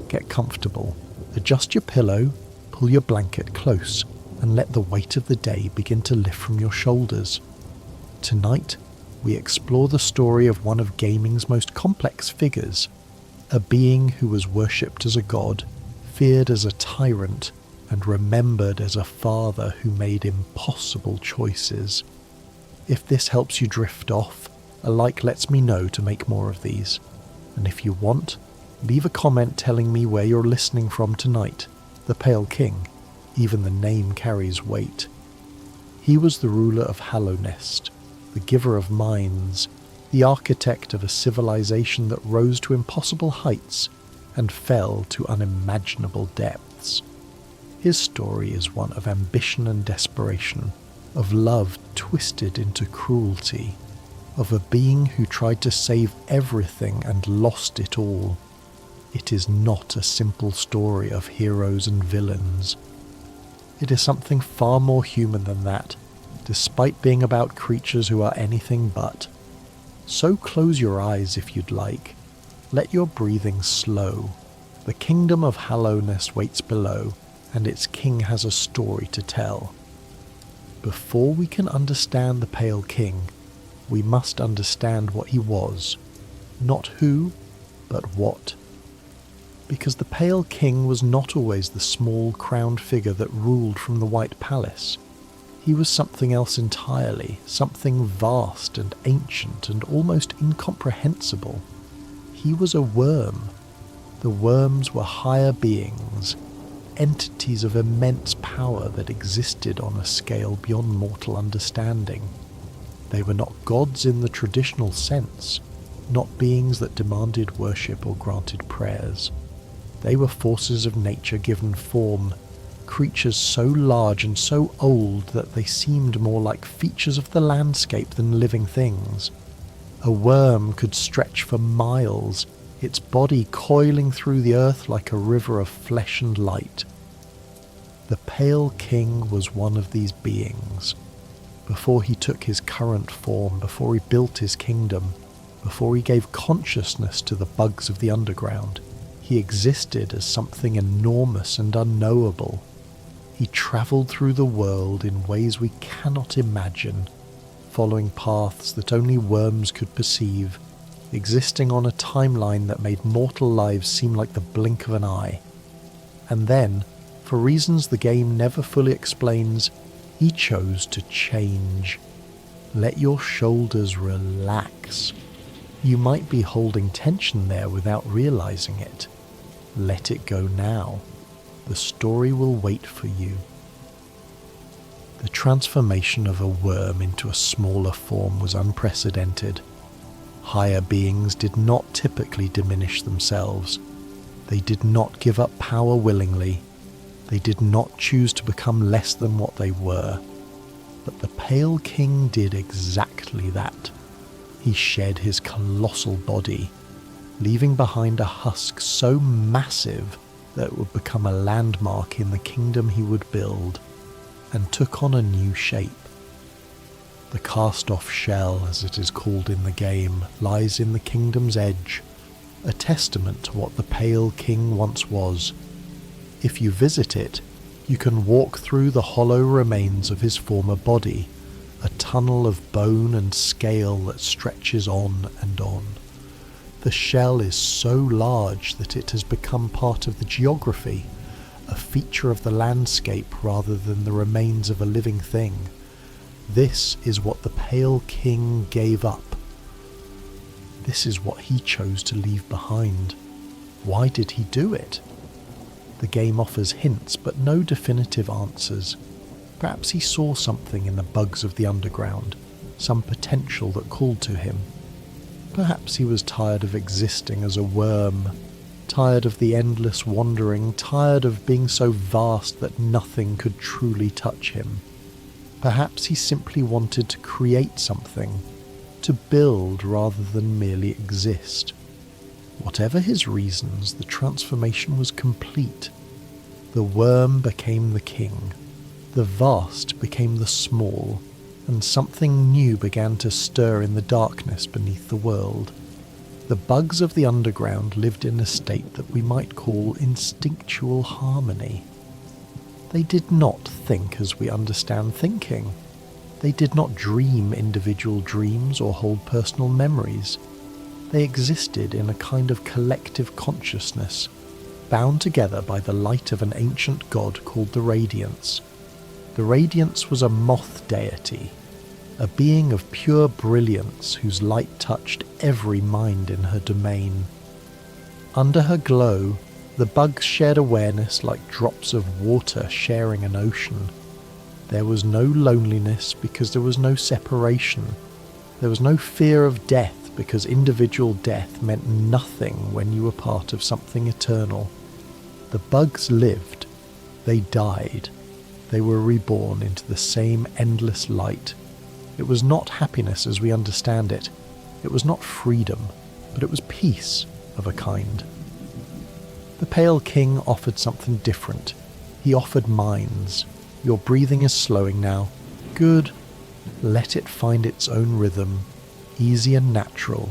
Get comfortable, adjust your pillow, pull your blanket close, and let the weight of the day begin to lift from your shoulders. Tonight, we explore the story of one of gaming's most complex figures, a being who was worshipped as a god, feared as a tyrant, and remembered as a father who made impossible choices. If this helps you drift off, a like lets me know to make more of these. And if you want, leave a comment telling me where you're listening from tonight. The Pale King, even the name carries weight. He was the ruler of Hallownest, the giver of minds, the architect of a civilization that rose to impossible heights and fell to unimaginable depths. His story is one of ambition and desperation, of love twisted into cruelty, of a being who tried to save everything and lost it all. It is not a simple story of heroes and villains. It is something far more human than that, despite being about creatures who are anything but. So close your eyes if you'd like. Let your breathing slow. The kingdom of Hallownest waits below, and its king has a story to tell. Before we can understand the Pale King, we must understand what he was. Not who, but what. Because the Pale King was not always the small crowned figure that ruled from the White Palace. He was something else entirely, something vast and ancient and almost incomprehensible. He was a worm. The worms were higher beings, entities of immense power that existed on a scale beyond mortal understanding. They were not gods in the traditional sense, not beings that demanded worship or granted prayers. They were forces of nature given form, creatures so large and so old that they seemed more like features of the landscape than living things. A worm could stretch for miles, its body coiling through the earth like a river of flesh and light. The Pale King was one of these beings. Before he took his current form, before he built his kingdom, before he gave consciousness to the bugs of the underground, he existed as something enormous and unknowable. He travelled through the world in ways we cannot imagine, following paths that only worms could perceive, existing on a timeline that made mortal lives seem like the blink of an eye. And then, for reasons the game never fully explains, he chose to change. Let your shoulders relax. You might be holding tension there without realizing it. Let it go now. The story will wait for you. The transformation of a worm into a smaller form was unprecedented. Higher beings did not typically diminish themselves. They did not give up power willingly. They did not choose to become less than what they were. But the Pale King did exactly that. He shed his colossal body, leaving behind a husk so massive that it would become a landmark in the kingdom he would build, and took on a new shape. The cast-off shell, as it is called in the game, lies in the kingdom's edge, a testament to what the Pale King once was. If you visit it, you can walk through the hollow remains of his former body, a tunnel of bone and scale that stretches on and on. The shell is so large that it has become part of the geography, a feature of the landscape rather than the remains of a living thing. This is what the Pale King gave up. This is what he chose to leave behind. Why did he do it? The game offers hints but no definitive answers. Perhaps he saw something in the bugs of the underground, some potential that called to him. Perhaps he was tired of existing as a worm, tired of the endless wandering, tired of being so vast that nothing could truly touch him. Perhaps he simply wanted to create something, to build rather than merely exist. Whatever his reasons, the transformation was complete. The worm became the king, the vast became the small, and something new began to stir in the darkness beneath the world. The bugs of the underground lived in a state that we might call instinctual harmony. They did not think as we understand thinking. They did not dream individual dreams or hold personal memories. They existed in a kind of collective consciousness, bound together by the light of an ancient god called the Radiance. The Radiance was a moth deity, a being of pure brilliance whose light touched every mind in her domain. Under her glow, the bugs shared awareness like drops of water sharing an ocean. There was no loneliness because there was no separation. There was no fear of death because individual death meant nothing when you were part of something eternal. The bugs lived. They died. They were reborn into the same endless light. It was not happiness as we understand it. It was not freedom, but it was peace of a kind. The Pale King offered something different. He offered minds. Your breathing is slowing now. Good. Let it find its own rhythm, easy and natural,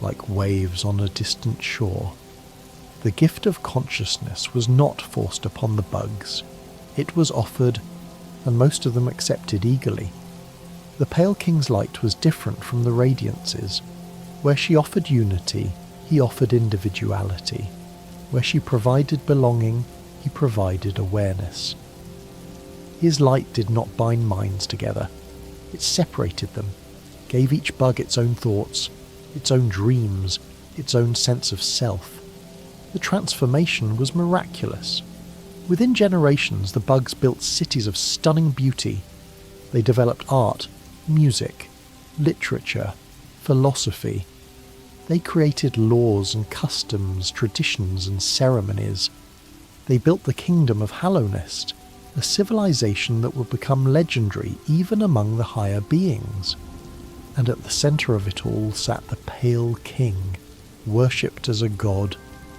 like waves on a distant shore. The gift of consciousness was not forced upon the bugs. It was offered, and most of them accepted eagerly. The Pale King's light was different from the Radiance's. Where she offered unity, he offered individuality. Where she provided belonging, he provided awareness. His light did not bind minds together. It separated them, gave each bug its own thoughts, its own dreams, its own sense of self. The transformation was miraculous. Within generations, the bugs built cities of stunning beauty. They developed art, music, literature, philosophy. They created laws and customs, traditions and ceremonies. They built the kingdom of Hallownest, a civilization that would become legendary even among the higher beings. And at the centre of it all sat the Pale King, worshipped as a god,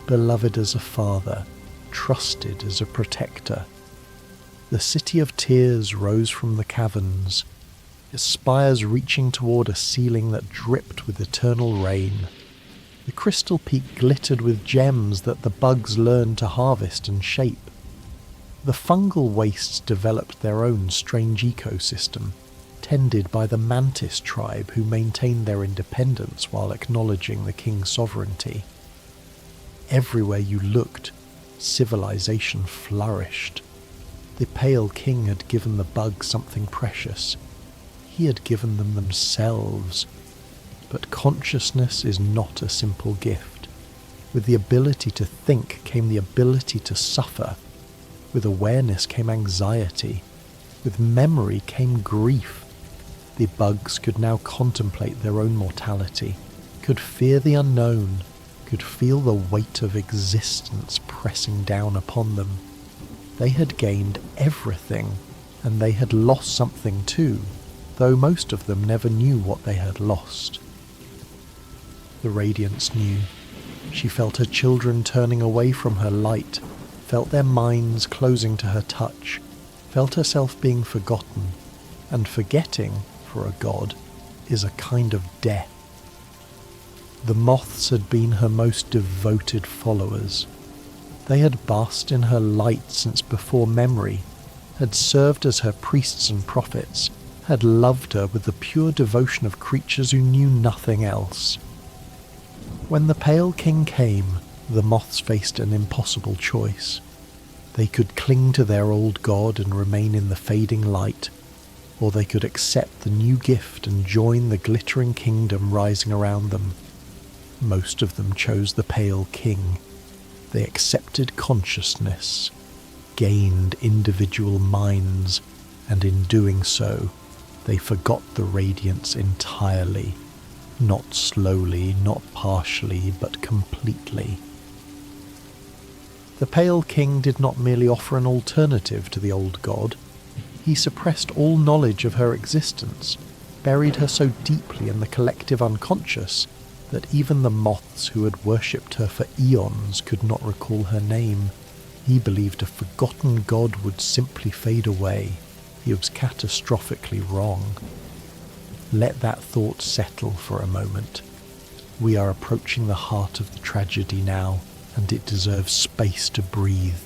beloved as a father, trusted as a protector. The City of Tears rose from the caverns, its spires reaching toward a ceiling that dripped with eternal rain. The crystal peak glittered with gems that the bugs learned to harvest and shape. The fungal wastes developed their own strange ecosystem, tended by the mantis tribe who maintained their independence while acknowledging the king's sovereignty. Everywhere you looked, civilization flourished. The Pale King had given the bugs something precious. He had given them themselves. But consciousness is not a simple gift. With the ability to think came the ability to suffer. With awareness came anxiety. With memory came grief. The bugs could now contemplate their own mortality, could fear the unknown, could feel the weight of existence pressing down upon them. They had gained everything, and they had lost something too, though most of them never knew what they had lost. The Radiance knew. She felt her children turning away from her light, felt their minds closing to her touch, felt herself being forgotten, and forgetting, for a god, is a kind of death. The moths had been her most devoted followers. They had basked in her light since before memory, had served as her priests and prophets, had loved her with the pure devotion of creatures who knew nothing else. When the Pale King came, the moths faced an impossible choice. They could cling to their old god and remain in the fading light, or they could accept the new gift and join the glittering kingdom rising around them. Most of them chose the Pale King. They accepted consciousness, gained individual minds, and in doing so, they forgot the Radiance entirely. Not slowly, not partially, but completely. The Pale King did not merely offer an alternative to the old god. He suppressed all knowledge of her existence, buried her so deeply in the collective unconscious that even the moths who had worshipped her for eons could not recall her name. He believed a forgotten god would simply fade away. He was catastrophically wrong. Let that thought settle for a moment. We are approaching the heart of the tragedy now, and it deserves space to breathe.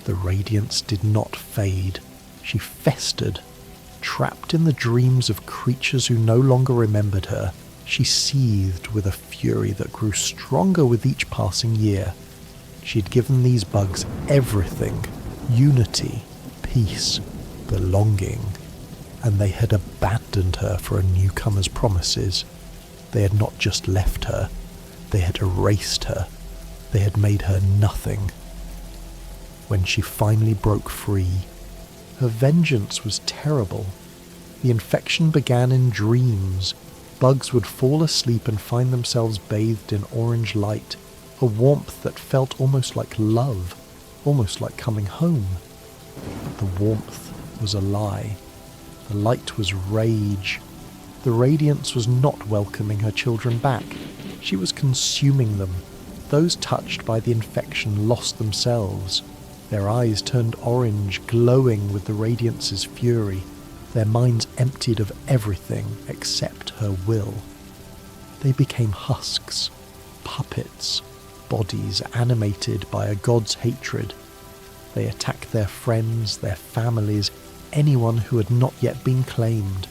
The radiance did not fade. She festered. Trapped in the dreams of creatures who no longer remembered her, she seethed with a fury that grew stronger with each passing year. She had given these bugs everything: unity, peace, belonging, and they had abandoned her for a newcomer's promises. They had not just left her, they had erased her. They had made her nothing. When she finally broke free, her vengeance was terrible. The infection began in dreams. Bugs would fall asleep and find themselves bathed in orange light, a warmth that felt almost like love, almost like coming home. But the warmth was a lie. The light was rage. The radiance was not welcoming her children back. She was consuming them. Those touched by the infection lost themselves. Their eyes turned orange, glowing with the radiance's fury. Their minds emptied of everything except her will. They became husks, puppets, bodies animated by a god's hatred. They attacked their friends, their families, anyone who had not yet been claimed.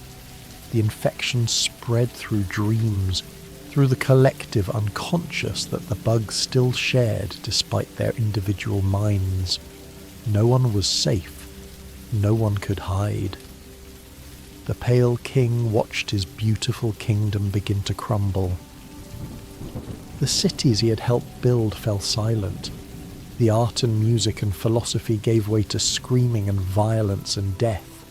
The infection spread through dreams, through the collective unconscious that the bugs still shared despite their individual minds. No one was safe. No one could hide. The Pale King watched his beautiful kingdom begin to crumble. The cities he had helped build fell silent. The art and music and philosophy gave way to screaming and violence and death.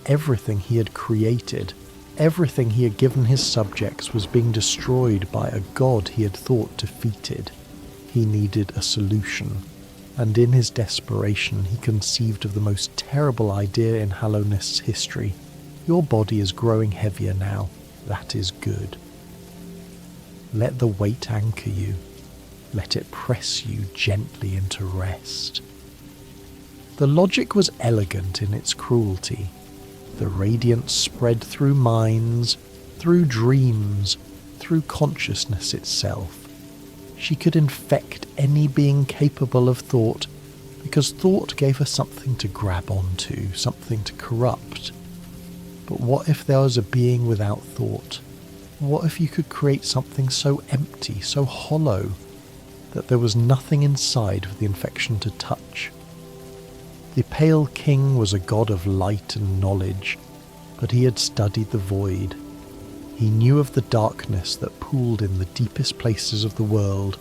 Everything he had created, everything he had given his subjects was being destroyed by a god he had thought defeated. He needed a solution, and in his desperation he conceived of the most terrible idea in Hallownest's history. Your body is growing heavier now. That is good. Let the weight anchor you. Let it press you gently into rest. The logic was elegant in its cruelty. The radiance spread through minds, through dreams, through consciousness itself. She could infect any being capable of thought, because thought gave her something to grab onto, something to corrupt. But what if there was a being without thought? What if you could create something so empty, so hollow, that there was nothing inside for the infection to touch? The Pale King was a god of light and knowledge, but he had studied the void. He knew of the darkness that pooled in the deepest places of the world,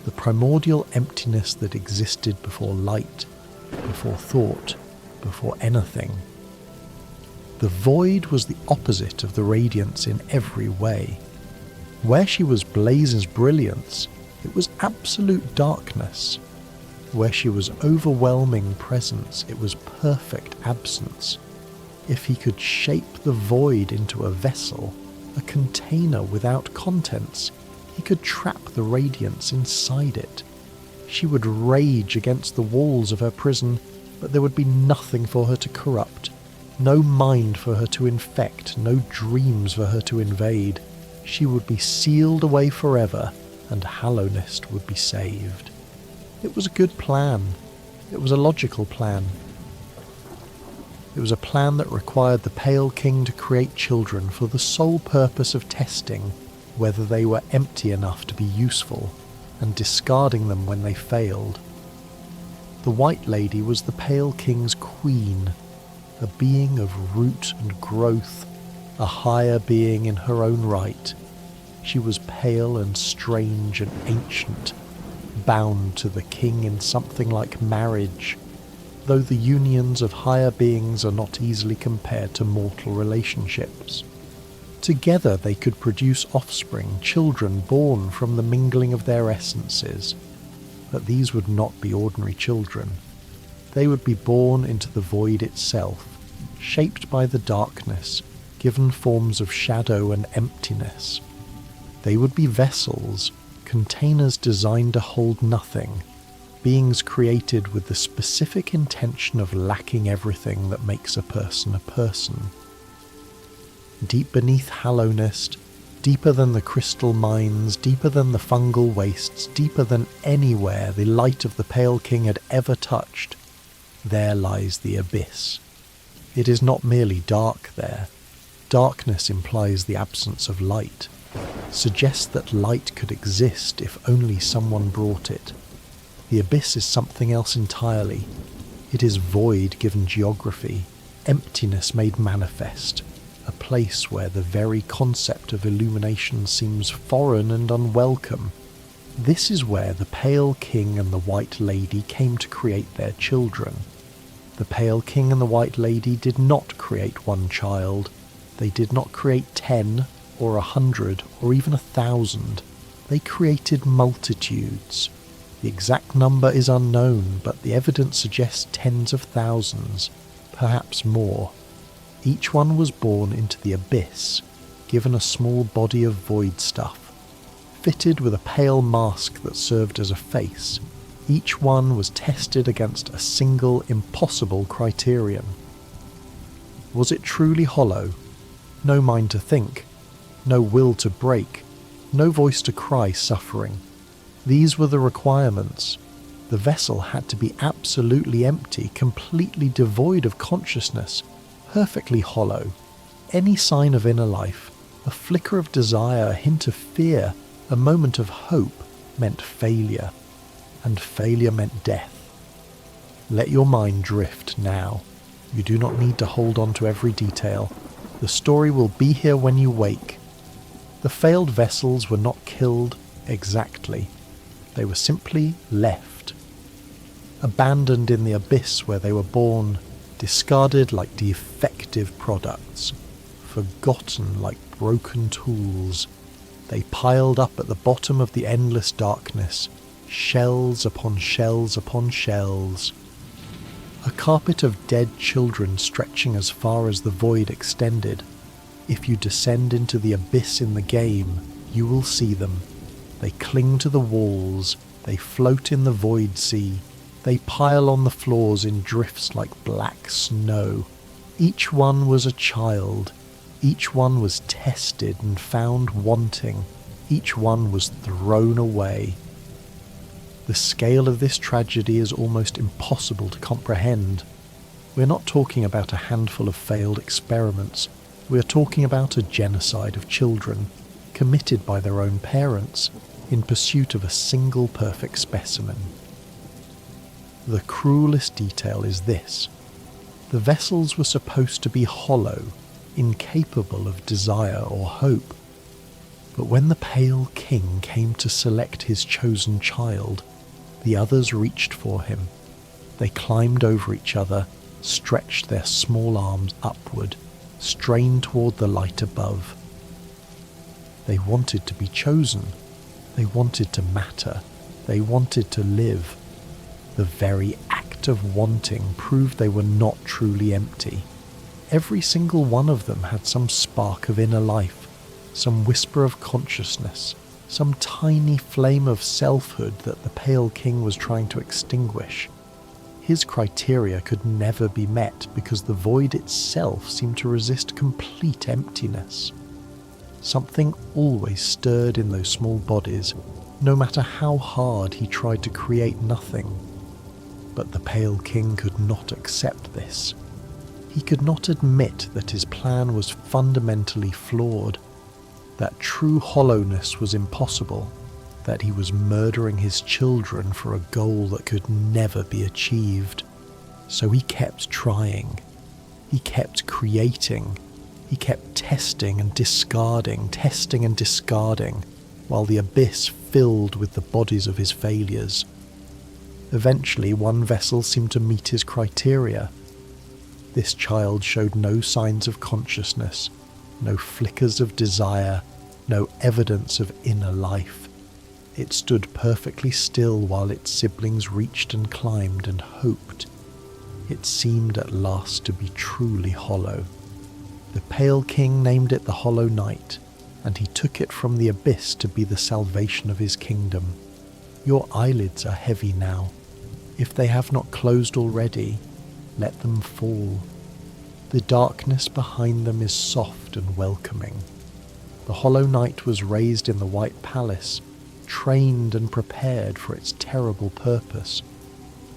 the primordial emptiness that existed before light, before thought, before anything. The void was the opposite of the radiance in every way. Where she was Blaze's brilliance, it was absolute darkness. Where she was overwhelming presence, it was perfect absence. If he could shape the void into a vessel, a container without contents, he could trap the radiance inside it. She would rage against the walls of her prison, but there would be nothing for her to corrupt, no mind for her to infect, no dreams for her to invade. She would be sealed away forever, and Hallownest would be saved. It was a good plan. It was a logical plan. It was a plan that required the Pale King to create children for the sole purpose of testing whether they were empty enough to be useful, and discarding them when they failed. The White Lady was the Pale King's queen, a being of root and growth, a higher being in her own right. She was pale and strange and ancient, bound to the king in something like marriage, though the unions of higher beings are not easily compared to mortal relationships. Together they could produce offspring, children born from the mingling of their essences, but these would not be ordinary children. They would be born into the void itself, shaped by the darkness, given forms of shadow and emptiness. They would be vessels, containers designed to hold nothing, beings created with the specific intention of lacking everything that makes a person a person. Deep beneath Hallownest, Deeper than the crystal mines, deeper than the fungal wastes, deeper than anywhere the light of the Pale King had ever touched, there lies the abyss. It is not merely dark there. Darkness implies the absence of light, suggests that light could exist if only someone brought it. The abyss is something else entirely. It is void given geography, emptiness made manifest, a place where the very concept of illumination seems foreign and unwelcome. This is where the Pale King and the White Lady came to create their children. The Pale King and the White Lady did not create one child. They did not create 10 or 100 or even 1,000. They created multitudes. The exact number is unknown, but the evidence suggests tens of thousands, perhaps more. Each one was born into the abyss, given a small body of void stuff, fitted with a pale mask that served as a face. Each one was tested against a single impossible criterion. Was it truly hollow? No mind to think, no will to break, no voice to cry suffering. These were the requirements. The vessel had to be absolutely empty, completely devoid of consciousness, perfectly hollow. Any sign of inner life, a flicker of desire, a hint of fear, a moment of hope meant failure, and failure meant death. Let your mind drift now. You do not need to hold on to every detail. The story will be here when you wake. The failed vessels were not killed exactly. They were simply left. Abandoned in the abyss where they were born, discarded like defective products, forgotten like broken tools. They piled up at the bottom of the endless darkness, shells upon shells upon shells. A carpet of dead children stretching as far as the void extended. If you descend into the abyss in the game, you will see them. They cling to the walls, they float in the void sea, they pile on the floors in drifts like black snow. Each one was a child, each one was tested and found wanting, each one was thrown away. The scale of this tragedy is almost impossible to comprehend. We're not talking about a handful of failed experiments. We're talking about a genocide of children, committed by their own parents, in pursuit of a single perfect specimen. The cruelest detail is this. The vessels were supposed to be hollow, incapable of desire or hope. But when the Pale King came to select his chosen child, the others reached for him. They climbed over each other, stretched their small arms upward, strained toward the light above. They wanted to be chosen. They wanted to matter. They wanted to live. The very act of wanting proved they were not truly empty. Every single one of them had some spark of inner life, some whisper of consciousness, some tiny flame of selfhood that the Pale King was trying to extinguish. His criteria could never be met because the void itself seemed to resist complete emptiness. Something always stirred in those small bodies, no matter how hard he tried to create nothing. But the Pale King could not accept this. He could not admit that his plan was fundamentally flawed, that true hollowness was impossible, that he was murdering his children for a goal that could never be achieved. So he kept trying. He kept creating. He kept testing and discarding, while the abyss filled with the bodies of his failures. Eventually, one vessel seemed to meet his criteria. This child showed no signs of consciousness, no flickers of desire, no evidence of inner life. It stood perfectly still while its siblings reached and climbed and hoped. It seemed at last to be truly hollow. The Pale King named it the Hollow Night, and he took it from the abyss to be the salvation of his kingdom. Your eyelids are heavy now. If they have not closed already, let them fall. The darkness behind them is soft and welcoming. The Hollow Knight was raised in the White Palace, trained and prepared for its terrible purpose.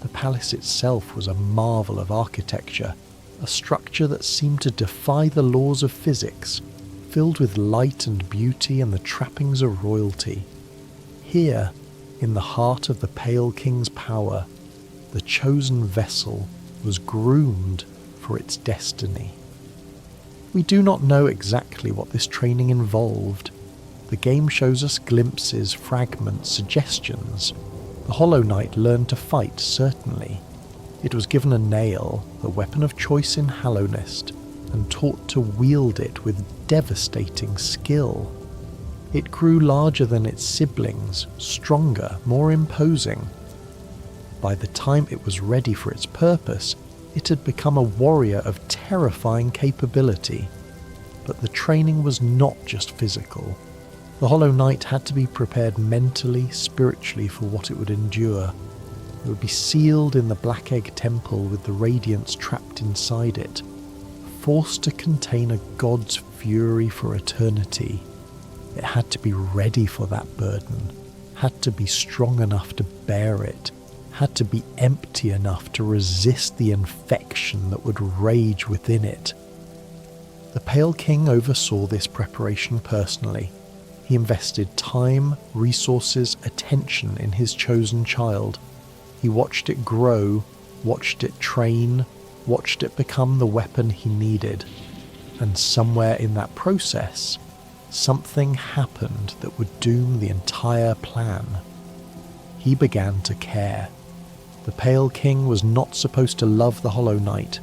The palace itself was a marvel of architecture, a structure that seemed to defy the laws of physics, filled with light and beauty and the trappings of royalty. Here, in the heart of the Pale King's power, the chosen vessel was groomed for its destiny. We do not know exactly what this training involved. The game shows us glimpses, fragments, suggestions. The Hollow Knight learned to fight, certainly. It was given a nail, the weapon of choice in Hallownest, and taught to wield it with devastating skill. It grew larger than its siblings, stronger, more imposing. By the time it was ready for its purpose, it had become a warrior of terrifying capability. But the training was not just physical. The Hollow Knight had to be prepared mentally, spiritually for what it would endure. It would be sealed in the Black Egg Temple with the radiance trapped inside it, forced to contain a god's fury for eternity. It had to be ready for that burden, had to be strong enough to bear it, had to be empty enough to resist the infection that would rage within it. The Pale King oversaw this preparation personally. He invested time, resources, attention in his chosen child. He watched it grow, watched it train, watched it become the weapon he needed. And somewhere in that process, something happened that would doom the entire plan. He began to care. The Pale King was not supposed to love the Hollow Knight.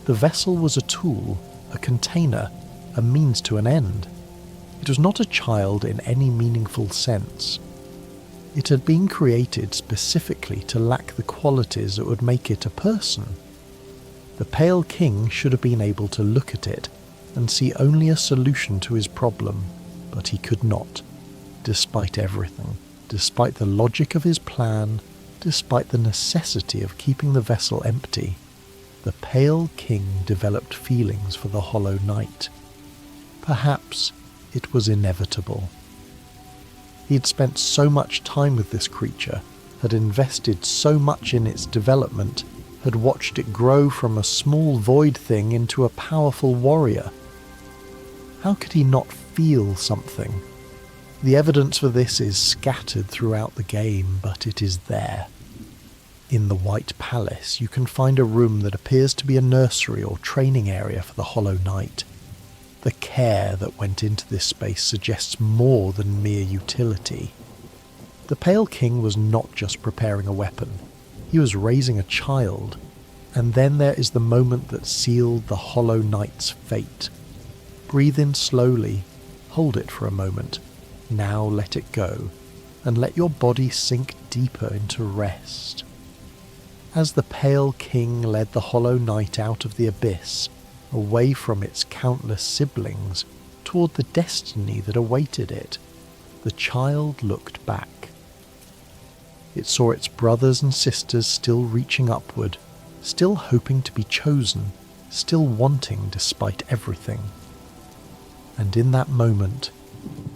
The vessel was a tool, a container, a means to an end. It was not a child in any meaningful sense. It had been created specifically to lack the qualities that would make it a person. The Pale King should have been able to look at it and see only a solution to his problem, but he could not, despite everything, despite the logic of his plan, despite the necessity of keeping the vessel empty. The Pale King developed feelings for the Hollow Knight. Perhaps it was inevitable. He had spent so much time with this creature, had invested so much in its development, had watched it grow from a small void thing into a powerful warrior. How could he not feel something? The evidence for this is scattered throughout the game, but it is there. In the White Palace, you can find a room that appears to be a nursery or training area for the Hollow Knight. The care that went into this space suggests more than mere utility. The Pale King was not just preparing a weapon, he was raising a child. And then there is the moment that sealed the Hollow Knight's fate. Breathe in slowly, hold it for a moment, now let it go, and let your body sink deeper into rest. As the Pale King led the Hollow Knight out of the abyss, away from its countless siblings, toward the destiny that awaited it, the child looked back. It saw its brothers and sisters still reaching upward, still hoping to be chosen, still wanting despite everything. And in that moment,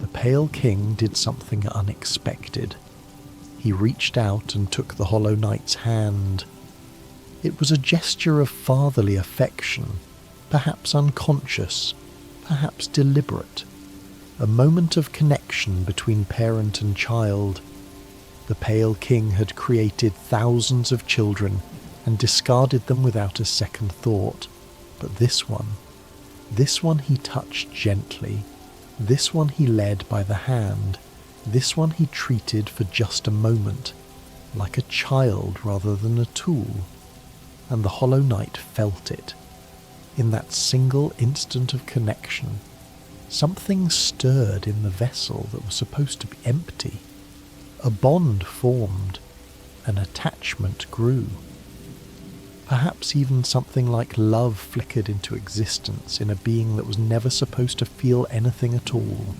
the Pale King did something unexpected. He reached out and took the Hollow Knight's hand. It was a gesture of fatherly affection, perhaps unconscious, perhaps deliberate, a moment of connection between parent and child. The Pale King had created thousands of children and discarded them without a second thought, but this one he touched gently, this one he led by the hand, this one he treated for just a moment, like a child rather than a tool. And the Hollow Knight felt it. In that single instant of connection, something stirred in the vessel that was supposed to be empty. A bond formed, an attachment grew. Perhaps even something like love flickered into existence in a being that was never supposed to feel anything at all.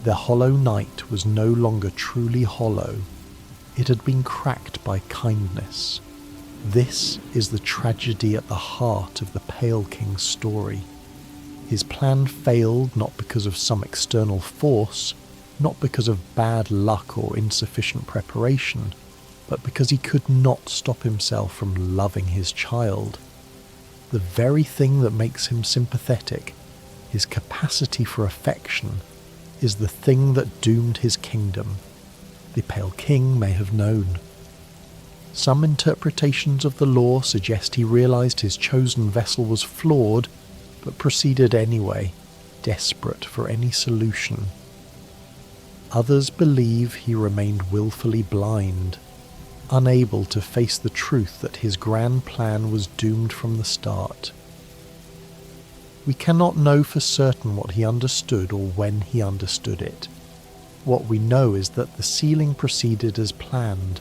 The Hollow Knight was no longer truly hollow. It had been cracked by kindness. This is the tragedy at the heart of the Pale King's story. His plan failed not because of some external force, not because of bad luck or insufficient preparation, but because he could not stop himself from loving his child. The very thing that makes him sympathetic, his capacity for affection, is the thing that doomed his kingdom. The Pale King may have known. Some interpretations of the law suggest he realized his chosen vessel was flawed, but proceeded anyway, desperate for any solution. Others believe he remained willfully blind, unable to face the truth that his grand plan was doomed from the start. We cannot know for certain what he understood or when he understood it. What we know is that the sealing proceeded as planned.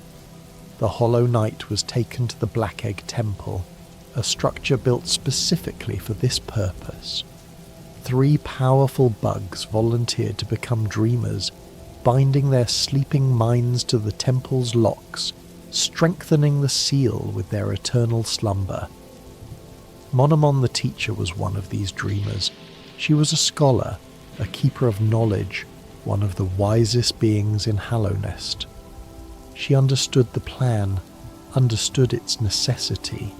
The Hollow Knight was taken to the Black Egg Temple, a structure built specifically for this purpose. 3 powerful bugs volunteered to become dreamers, binding their sleeping minds to the temple's locks, strengthening the seal with their eternal slumber. Monomon the teacher was one of these dreamers. She was a scholar, a keeper of knowledge, one of the wisest beings in Hallownest. She understood the plan, understood its necessity,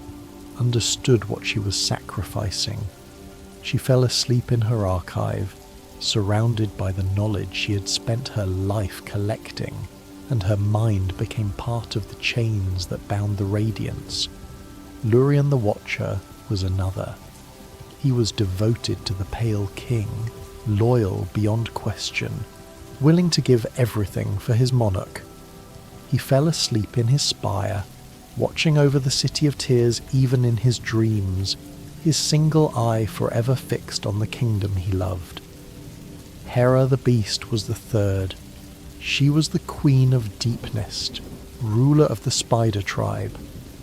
understood what she was sacrificing. She fell asleep in her archive, surrounded by the knowledge she had spent her life collecting, and her mind became part of the chains that bound the Radiance. Lurien the Watcher was another. He was devoted to the Pale King, loyal beyond question, willing to give everything for his monarch. He fell asleep in his spire, watching over the City of Tears even in his dreams, his single eye forever fixed on the kingdom he loved. Hera the Beast was the third. She was the Queen of Deepnest, ruler of the Spider Tribe,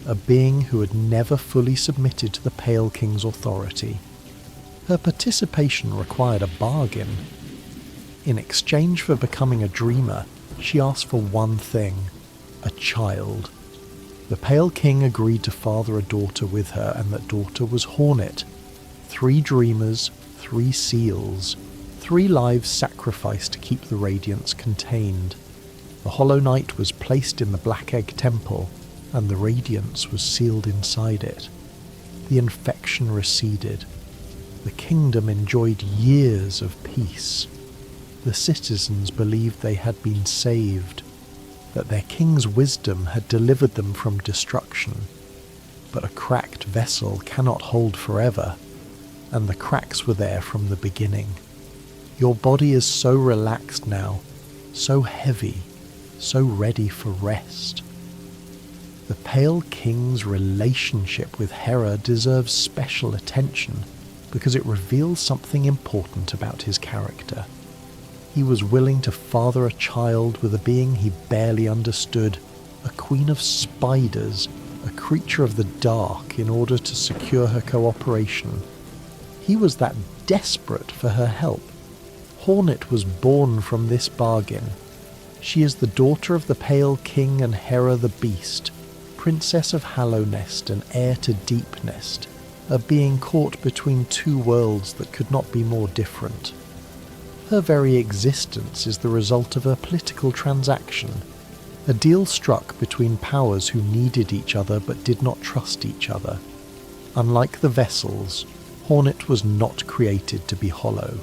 a being who had never fully submitted to the Pale King's authority. Her participation required a bargain. In exchange for becoming a dreamer, she asked for one thing: a child. The Pale King agreed to father a daughter with her, and that daughter was Hornet. 3 dreamers, 3 seals, 3 lives sacrificed to keep the Radiance contained. The Hollow Knight was placed in the Black Egg Temple, and the Radiance was sealed inside it. The infection receded. The kingdom enjoyed years of peace. The citizens believed they had been saved, that their king's wisdom had delivered them from destruction. But a cracked vessel cannot hold forever, and the cracks were there from the beginning. Your body is so relaxed now, so heavy, so ready for rest. The Pale King's relationship with Hera deserves special attention because it reveals something important about his character. He was willing to father a child with a being he barely understood, a queen of spiders, a creature of the dark, in order to secure her cooperation. He was that desperate for her help. Hornet was born from this bargain. She is the daughter of the Pale King and Hera the Beast, Princess of Hallownest and heir to Deepnest, a being caught between 2 worlds that could not be more different. Her very existence is the result of a political transaction, a deal struck between powers who needed each other but did not trust each other. Unlike the vessels, Hornet was not created to be hollow.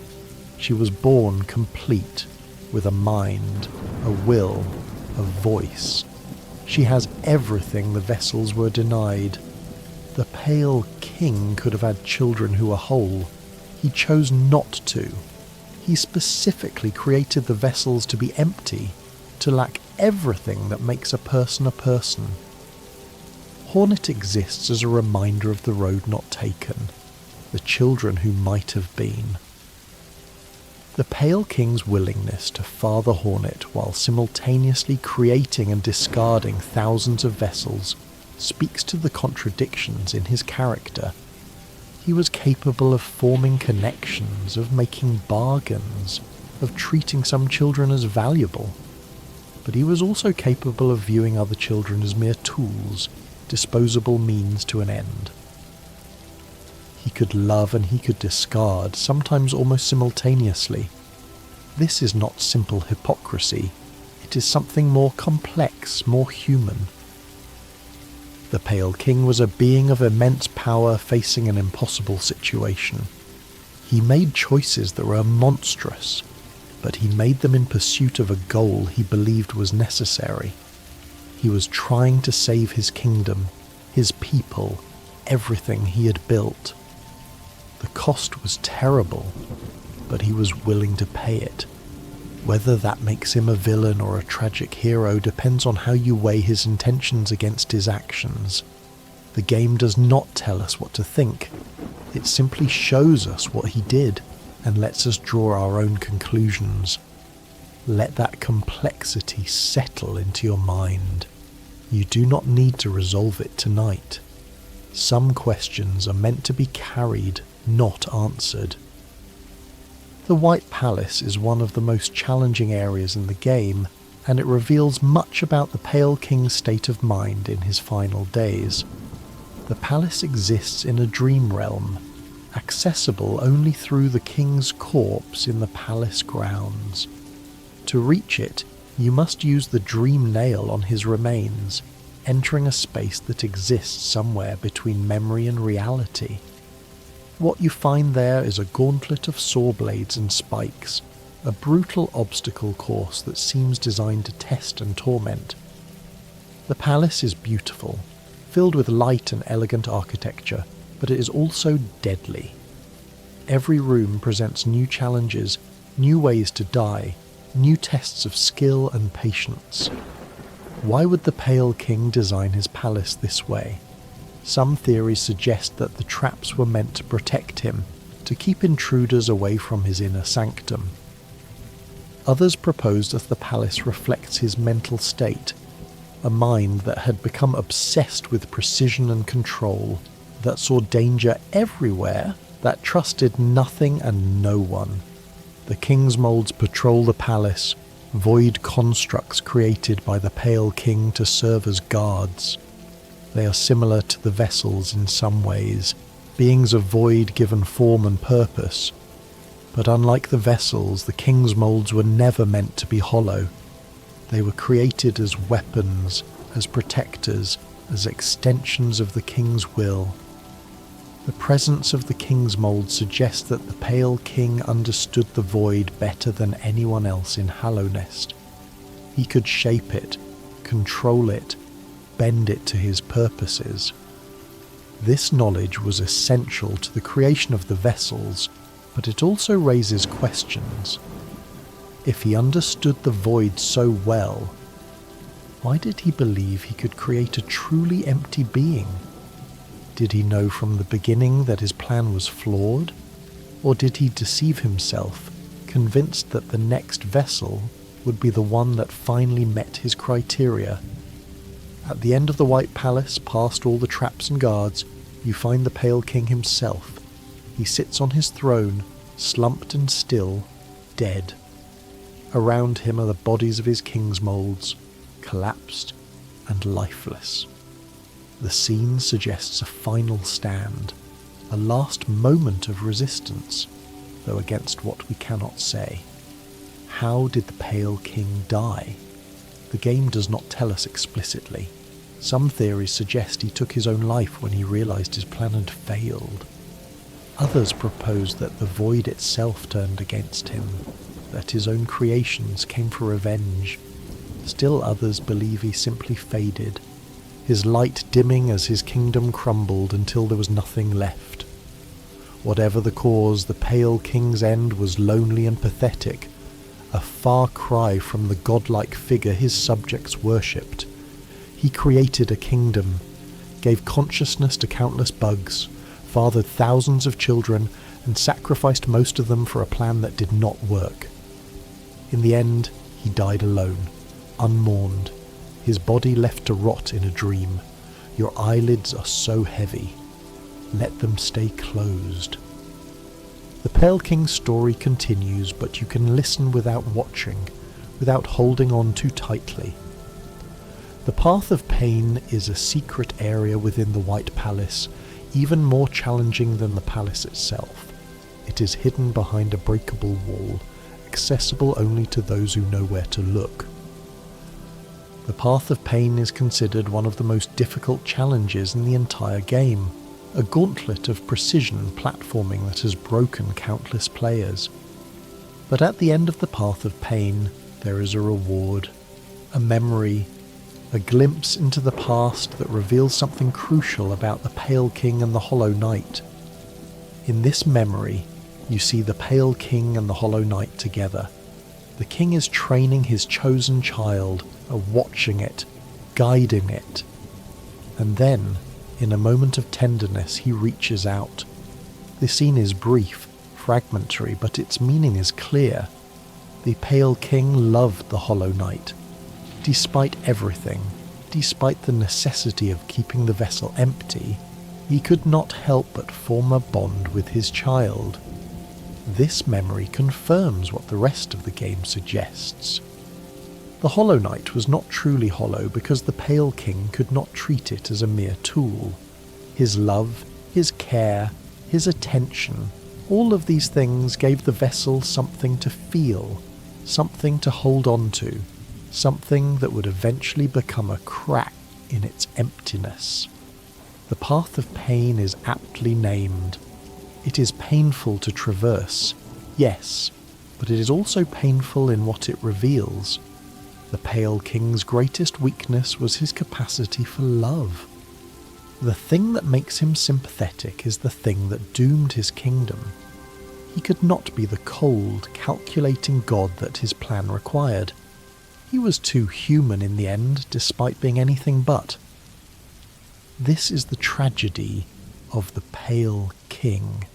She was born complete, with a mind, a will, a voice. She has everything the vessels were denied. The Pale King could have had children who were whole. He chose not to. He specifically created the vessels to be empty, to lack everything that makes a person a person. Hornet exists as a reminder of the road not taken, the children who might have been. The Pale King's willingness to father Hornet while simultaneously creating and discarding thousands of vessels speaks to the contradictions in his character. He was capable of forming connections, of making bargains, of treating some children as valuable. But he was also capable of viewing other children as mere tools, disposable means to an end. He could love and he could discard, sometimes almost simultaneously. This is not simple hypocrisy. It is something more complex, more human. The Pale King was a being of immense power facing an impossible situation. He made choices that were monstrous, but he made them in pursuit of a goal he believed was necessary. He was trying to save his kingdom, his people, everything he had built. The cost was terrible, but he was willing to pay it. Whether that makes him a villain or a tragic hero depends on how you weigh his intentions against his actions. The game does not tell us what to think. It simply shows us what he did and lets us draw our own conclusions. Let that complexity settle into your mind. You do not need to resolve it tonight. Some questions are meant to be carried, not answered. The White Palace is one of the most challenging areas in the game, and it reveals much about the Pale King's state of mind in his final days. The palace exists in a dream realm, accessible only through the king's corpse in the palace grounds. To reach it, you must use the dream nail on his remains, entering a space that exists somewhere between memory and reality. What you find there is a gauntlet of saw blades and spikes, a brutal obstacle course that seems designed to test and torment. The palace is beautiful, filled with light and elegant architecture, but it is also deadly. Every room presents new challenges, new ways to die, new tests of skill and patience. Why would the Pale King design his palace this way? Some theories suggest that the traps were meant to protect him, to keep intruders away from his inner sanctum. Others propose that the palace reflects his mental state, a mind that had become obsessed with precision and control, that saw danger everywhere, that trusted nothing and no one. The King's Molds patrol the palace, void constructs created by the Pale King to serve as guards. They are similar to the vessels in some ways, beings of void given form and purpose. But unlike the vessels, the King's Molds were never meant to be hollow. They were created as weapons, as protectors, as extensions of the King's will. The presence of the King's Mold suggests that the Pale King understood the void better than anyone else in Hallownest. He could shape it, control it, bend it to his purposes. This knowledge was essential to the creation of the vessels, but it also raises questions. If he understood the void so well, why did he believe he could create a truly empty being? Did he know from the beginning that his plan was flawed? Or did he deceive himself, convinced that the next vessel would be the one that finally met his criteria? At the end of the White Palace, past all the traps and guards, you find the Pale King himself. He sits on his throne, slumped and still, dead. Around him are the bodies of his King's Molds, collapsed and lifeless. The scene suggests a final stand, a last moment of resistance, though against what we cannot say. How did the Pale King die? The game does not tell us explicitly. Some theories suggest he took his own life when he realized his plan had failed. Others propose that the void itself turned against him, that his own creations came for revenge. Still others believe he simply faded, his light dimming as his kingdom crumbled until there was nothing left. Whatever the cause, the Pale King's end was lonely and pathetic, a far cry from the godlike figure his subjects worshipped. He created a kingdom, gave consciousness to countless bugs, fathered thousands of children, and sacrificed most of them for a plan that did not work. In the end, he died alone, unmourned, his body left to rot in a dream. Your eyelids are so heavy. Let them stay closed. The Pale King's story continues, but you can listen without watching, without holding on too tightly. The Path of Pain is a secret area within the White Palace, even more challenging than the palace itself. It is hidden behind a breakable wall, accessible only to those who know where to look. The Path of Pain is considered one of the most difficult challenges in the entire game, a gauntlet of precision platforming that has broken countless players. But at the end of the Path of Pain, there is a reward, a memory, a glimpse into the past that reveals something crucial about the Pale King and the Hollow Knight. In this memory, you see the Pale King and the Hollow Knight together. The king is training his chosen child, watching it, guiding it. And then, in a moment of tenderness, he reaches out. The scene is brief, fragmentary, but its meaning is clear. The Pale King loved the Hollow Knight. Despite everything, despite the necessity of keeping the vessel empty, he could not help but form a bond with his child. This memory confirms what the rest of the game suggests. The Hollow Knight was not truly hollow because the Pale King could not treat it as a mere tool. His love, his care, his attention, all of these things gave the vessel something to feel, something to hold on to, something that would eventually become a crack in its emptiness. The Path of Pain is aptly named. It is painful to traverse, yes, but it is also painful in what it reveals. The Pale King's greatest weakness was his capacity for love. The thing that makes him sympathetic is the thing that doomed his kingdom. He could not be the cold, calculating god that his plan required. He was too human in the end, despite being anything but. This is the tragedy of the Pale King.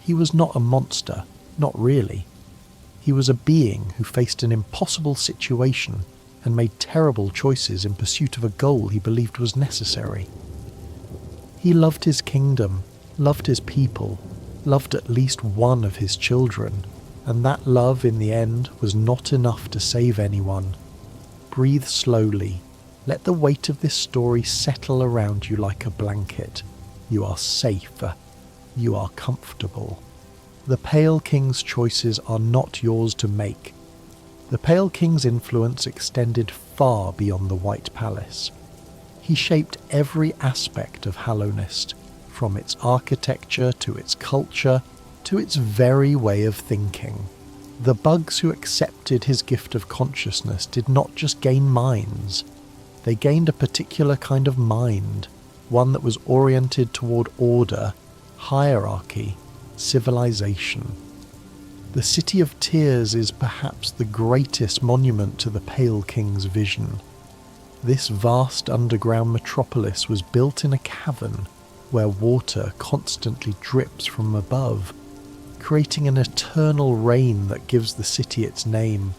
He was not a monster, not really. He was a being who faced an impossible situation and made terrible choices in pursuit of a goal he believed was necessary. He loved his kingdom, loved his people, loved at least one of his children, and that love in the end was not enough to save anyone. Breathe slowly. Let the weight of this story settle around you like a blanket. You are safe. You are comfortable. The Pale King's choices are not yours to make. The Pale King's influence extended far beyond the White Palace. He shaped every aspect of Hallownest, from its architecture to its culture to its very way of thinking. The bugs who accepted his gift of consciousness did not just gain minds. They gained a particular kind of mind, one that was oriented toward order, hierarchy, civilization. The City of Tears is perhaps the greatest monument to the Pale King's vision. This vast underground metropolis was built in a cavern where water constantly drips from above, creating an eternal rain that gives the city its name.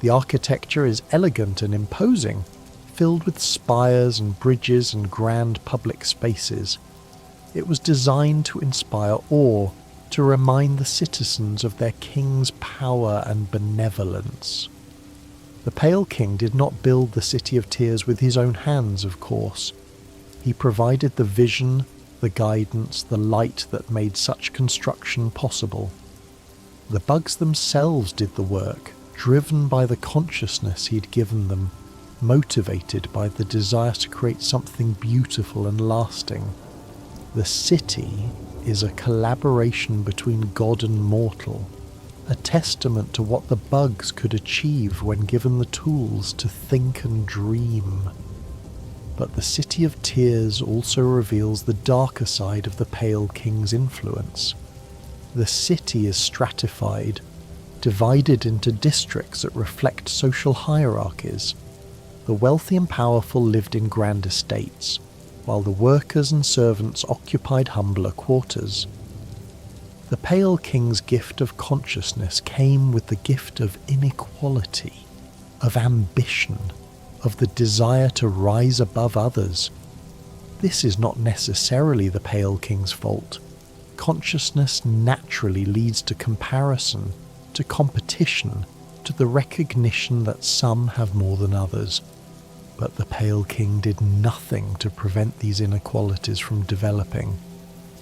The architecture is elegant and imposing, filled with spires and bridges and grand public spaces. It was designed to inspire awe, to remind the citizens of their king's power and benevolence. The Pale King did not build the City of Tears with his own hands, of course. He provided the vision, the guidance, the light that made such construction possible. The bugs themselves did the work, driven by the consciousness he'd given them, motivated by the desire to create something beautiful and lasting. The city is a collaboration between God and mortal, a testament to what the bugs could achieve when given the tools to think and dream. But the City of Tears also reveals the darker side of the Pale King's influence. The city is stratified, divided into districts that reflect social hierarchies. The wealthy and powerful lived in grand estates, while the workers and servants occupied humbler quarters. The Pale King's gift of consciousness came with the gift of inequality, of ambition, of the desire to rise above others. This is not necessarily the Pale King's fault. Consciousness naturally leads to comparison, to competition, to the recognition that some have more than others. But the Pale King did nothing to prevent these inequalities from developing.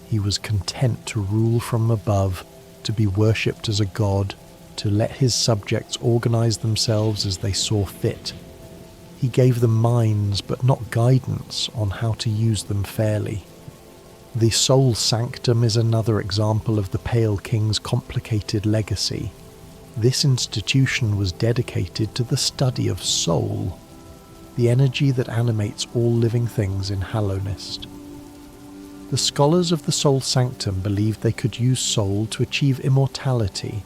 He was content to rule from above, to be worshipped as a god, to let his subjects organize themselves as they saw fit. He gave them minds, but not guidance on how to use them fairly. The Soul Sanctum is another example of the Pale King's complicated legacy. This institution was dedicated to the study of soul, the energy that animates all living things in Hallownest. The scholars of the Soul Sanctum believed they could use soul to achieve immortality,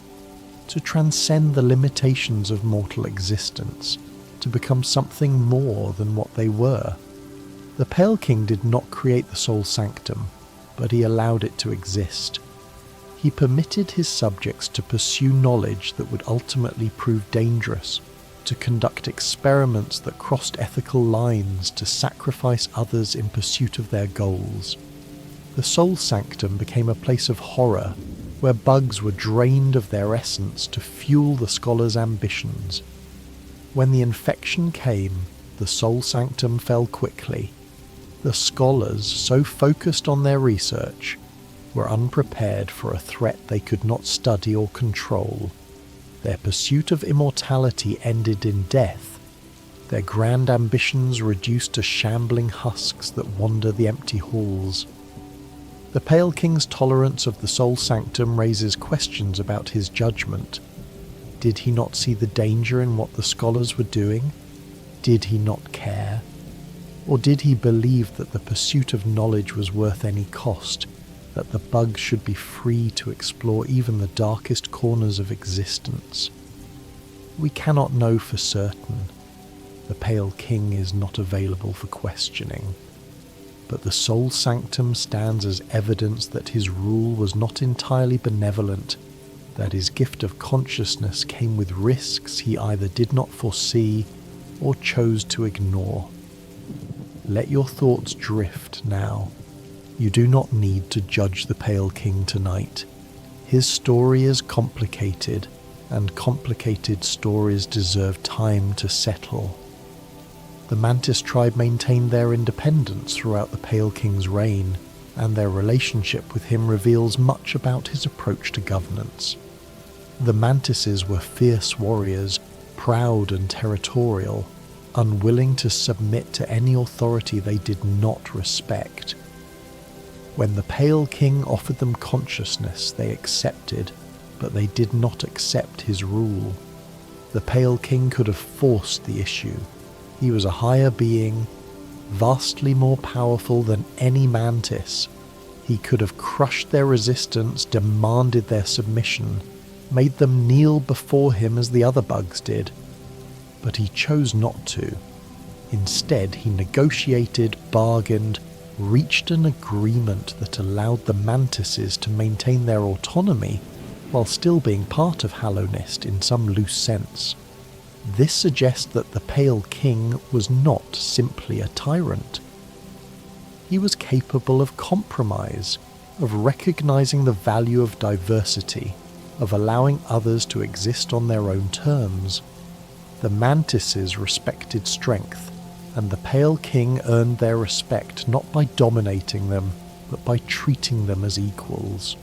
to transcend the limitations of mortal existence, to become something more than what they were. The Pale King did not create the Soul Sanctum, but he allowed it to exist. He permitted his subjects to pursue knowledge that would ultimately prove dangerous, to conduct experiments that crossed ethical lines, to sacrifice others in pursuit of their goals. The Soul Sanctum became a place of horror, where bugs were drained of their essence to fuel the scholars' ambitions. When the infection came, the Soul Sanctum fell quickly. The scholars, so focused on their research, were unprepared for a threat they could not study or control. Their pursuit of immortality ended in death, their grand ambitions reduced to shambling husks that wander the empty halls. The Pale King's tolerance of the Soul Sanctum raises questions about his judgment. Did he not see the danger in what the scholars were doing? Did he not care? Or did he believe that the pursuit of knowledge was worth any cost, that the bugs should be free to explore even the darkest corners of existence? We cannot know for certain. The Pale King is not available for questioning. But the Soul Sanctum stands as evidence that his rule was not entirely benevolent, that his gift of consciousness came with risks he either did not foresee or chose to ignore. Let your thoughts drift now. You do not need to judge the Pale King tonight. His story is complicated, and complicated stories deserve time to settle. The Mantis tribe maintained their independence throughout the Pale King's reign, and their relationship with him reveals much about his approach to governance. The Mantises were fierce warriors, proud and territorial, unwilling to submit to any authority they did not respect. When the Pale King offered them consciousness, they accepted, but they did not accept his rule. The Pale King could have forced the issue. He was a higher being, vastly more powerful than any mantis. He could have crushed their resistance, demanded their submission, made them kneel before him as the other bugs did. But he chose not to. Instead, he negotiated, bargained, reached an agreement that allowed the mantises to maintain their autonomy while still being part of Hallownest in some loose sense. This suggests that the Pale King was not simply a tyrant. He was capable of compromise, of recognizing the value of diversity, of allowing others to exist on their own terms. The mantises respected strength, and the Pale King earned their respect not by dominating them, but by treating them as equals.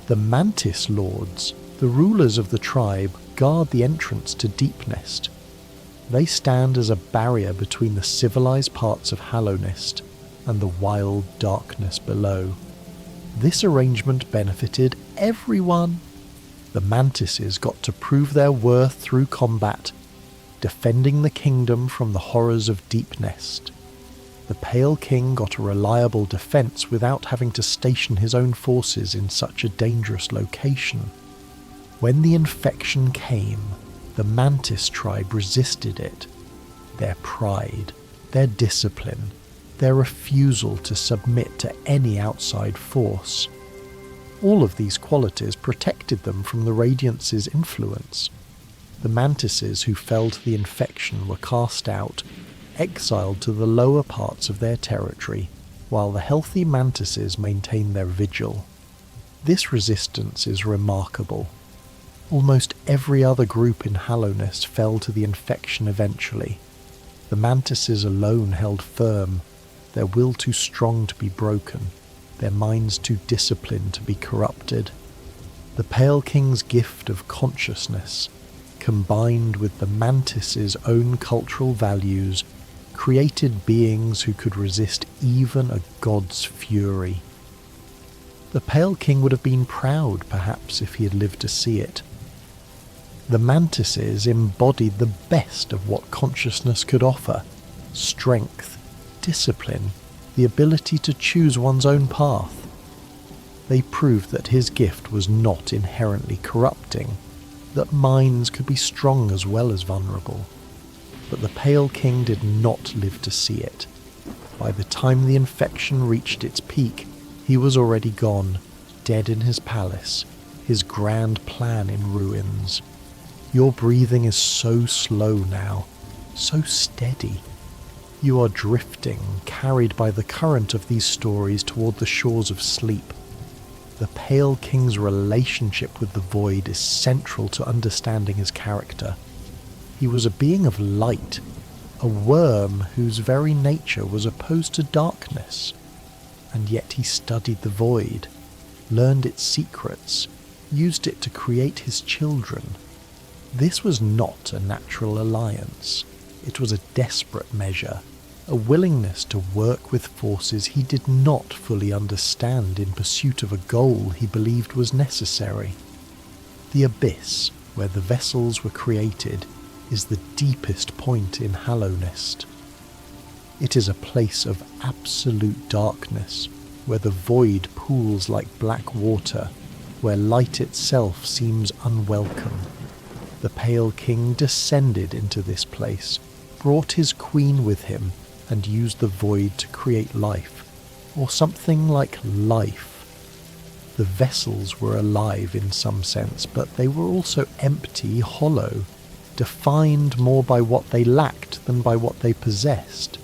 The Mantis Lords, the rulers of the tribe, guard the entrance to Deepnest. They stand as a barrier between the civilized parts of Hallownest and the wild darkness below. This arrangement benefited everyone. The Mantises got to prove their worth through combat, defending the kingdom from the horrors of Deepnest. The Pale King got a reliable defense without having to station his own forces in such a dangerous location. When the infection came, the Mantis tribe resisted it. Their pride, their discipline, their refusal to submit to any outside force. All of these qualities protected them from the Radiance's influence. The Mantises who fell to the infection were cast out, exiled to the lower parts of their territory, while the healthy Mantises maintained their vigil. This resistance is remarkable. Almost every other group in Hallownest fell to the infection eventually. The mantises alone held firm, their will too strong to be broken, their minds too disciplined to be corrupted. The Pale King's gift of consciousness, combined with the mantis's own cultural values, created beings who could resist even a god's fury. The Pale King would have been proud, perhaps, if he had lived to see it. The mantises embodied the best of what consciousness could offer: strength, discipline, the ability to choose one's own path. They proved that his gift was not inherently corrupting, that minds could be strong as well as vulnerable. But the Pale King did not live to see it. By the time the infection reached its peak, he was already gone, dead in his palace, his grand plan in ruins. Your breathing is so slow now, so steady. You are drifting, carried by the current of these stories toward the shores of sleep. The Pale King's relationship with the void is central to understanding his character. He was a being of light, a worm whose very nature was opposed to darkness. And yet he studied the void, learned its secrets, used it to create his children. This was not a natural alliance. It was a desperate measure, a willingness to work with forces he did not fully understand in pursuit of a goal he believed was necessary. The abyss, where the vessels were created, is the deepest point in Hallownest. It is a place of absolute darkness, where the void pools like black water, where light itself seems unwelcome. The Pale King descended into this place, brought his queen with him, and used the void to create life, or something like life. The vessels were alive in some sense, but they were also empty, hollow, defined more by what they lacked than by what they possessed.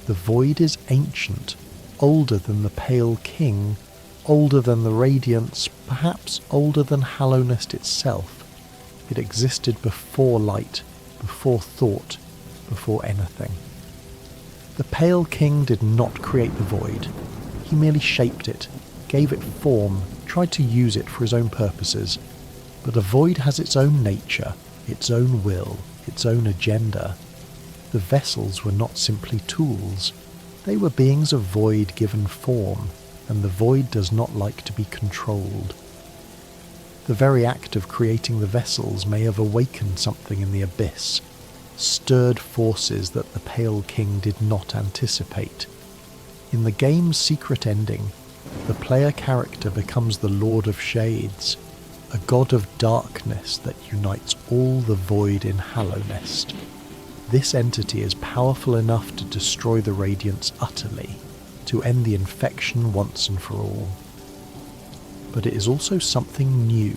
The void is ancient, older than the Pale King, older than the Radiance, perhaps older than Hallownest itself. It existed before light, before thought, before anything. The Pale King did not create the void. He merely shaped it, gave it form, tried to use it for his own purposes. But a void has its own nature, its own will, its own agenda. The vessels were not simply tools. They were beings of void given form, and the void does not like to be controlled. The very act of creating the vessels may have awakened something in the abyss, stirred forces that the Pale King did not anticipate. In the game's secret ending, the player character becomes the Lord of Shades, a god of darkness that unites all the void in Hallownest. This entity is powerful enough to destroy the Radiance utterly, to end the infection once and for all. But it is also something new,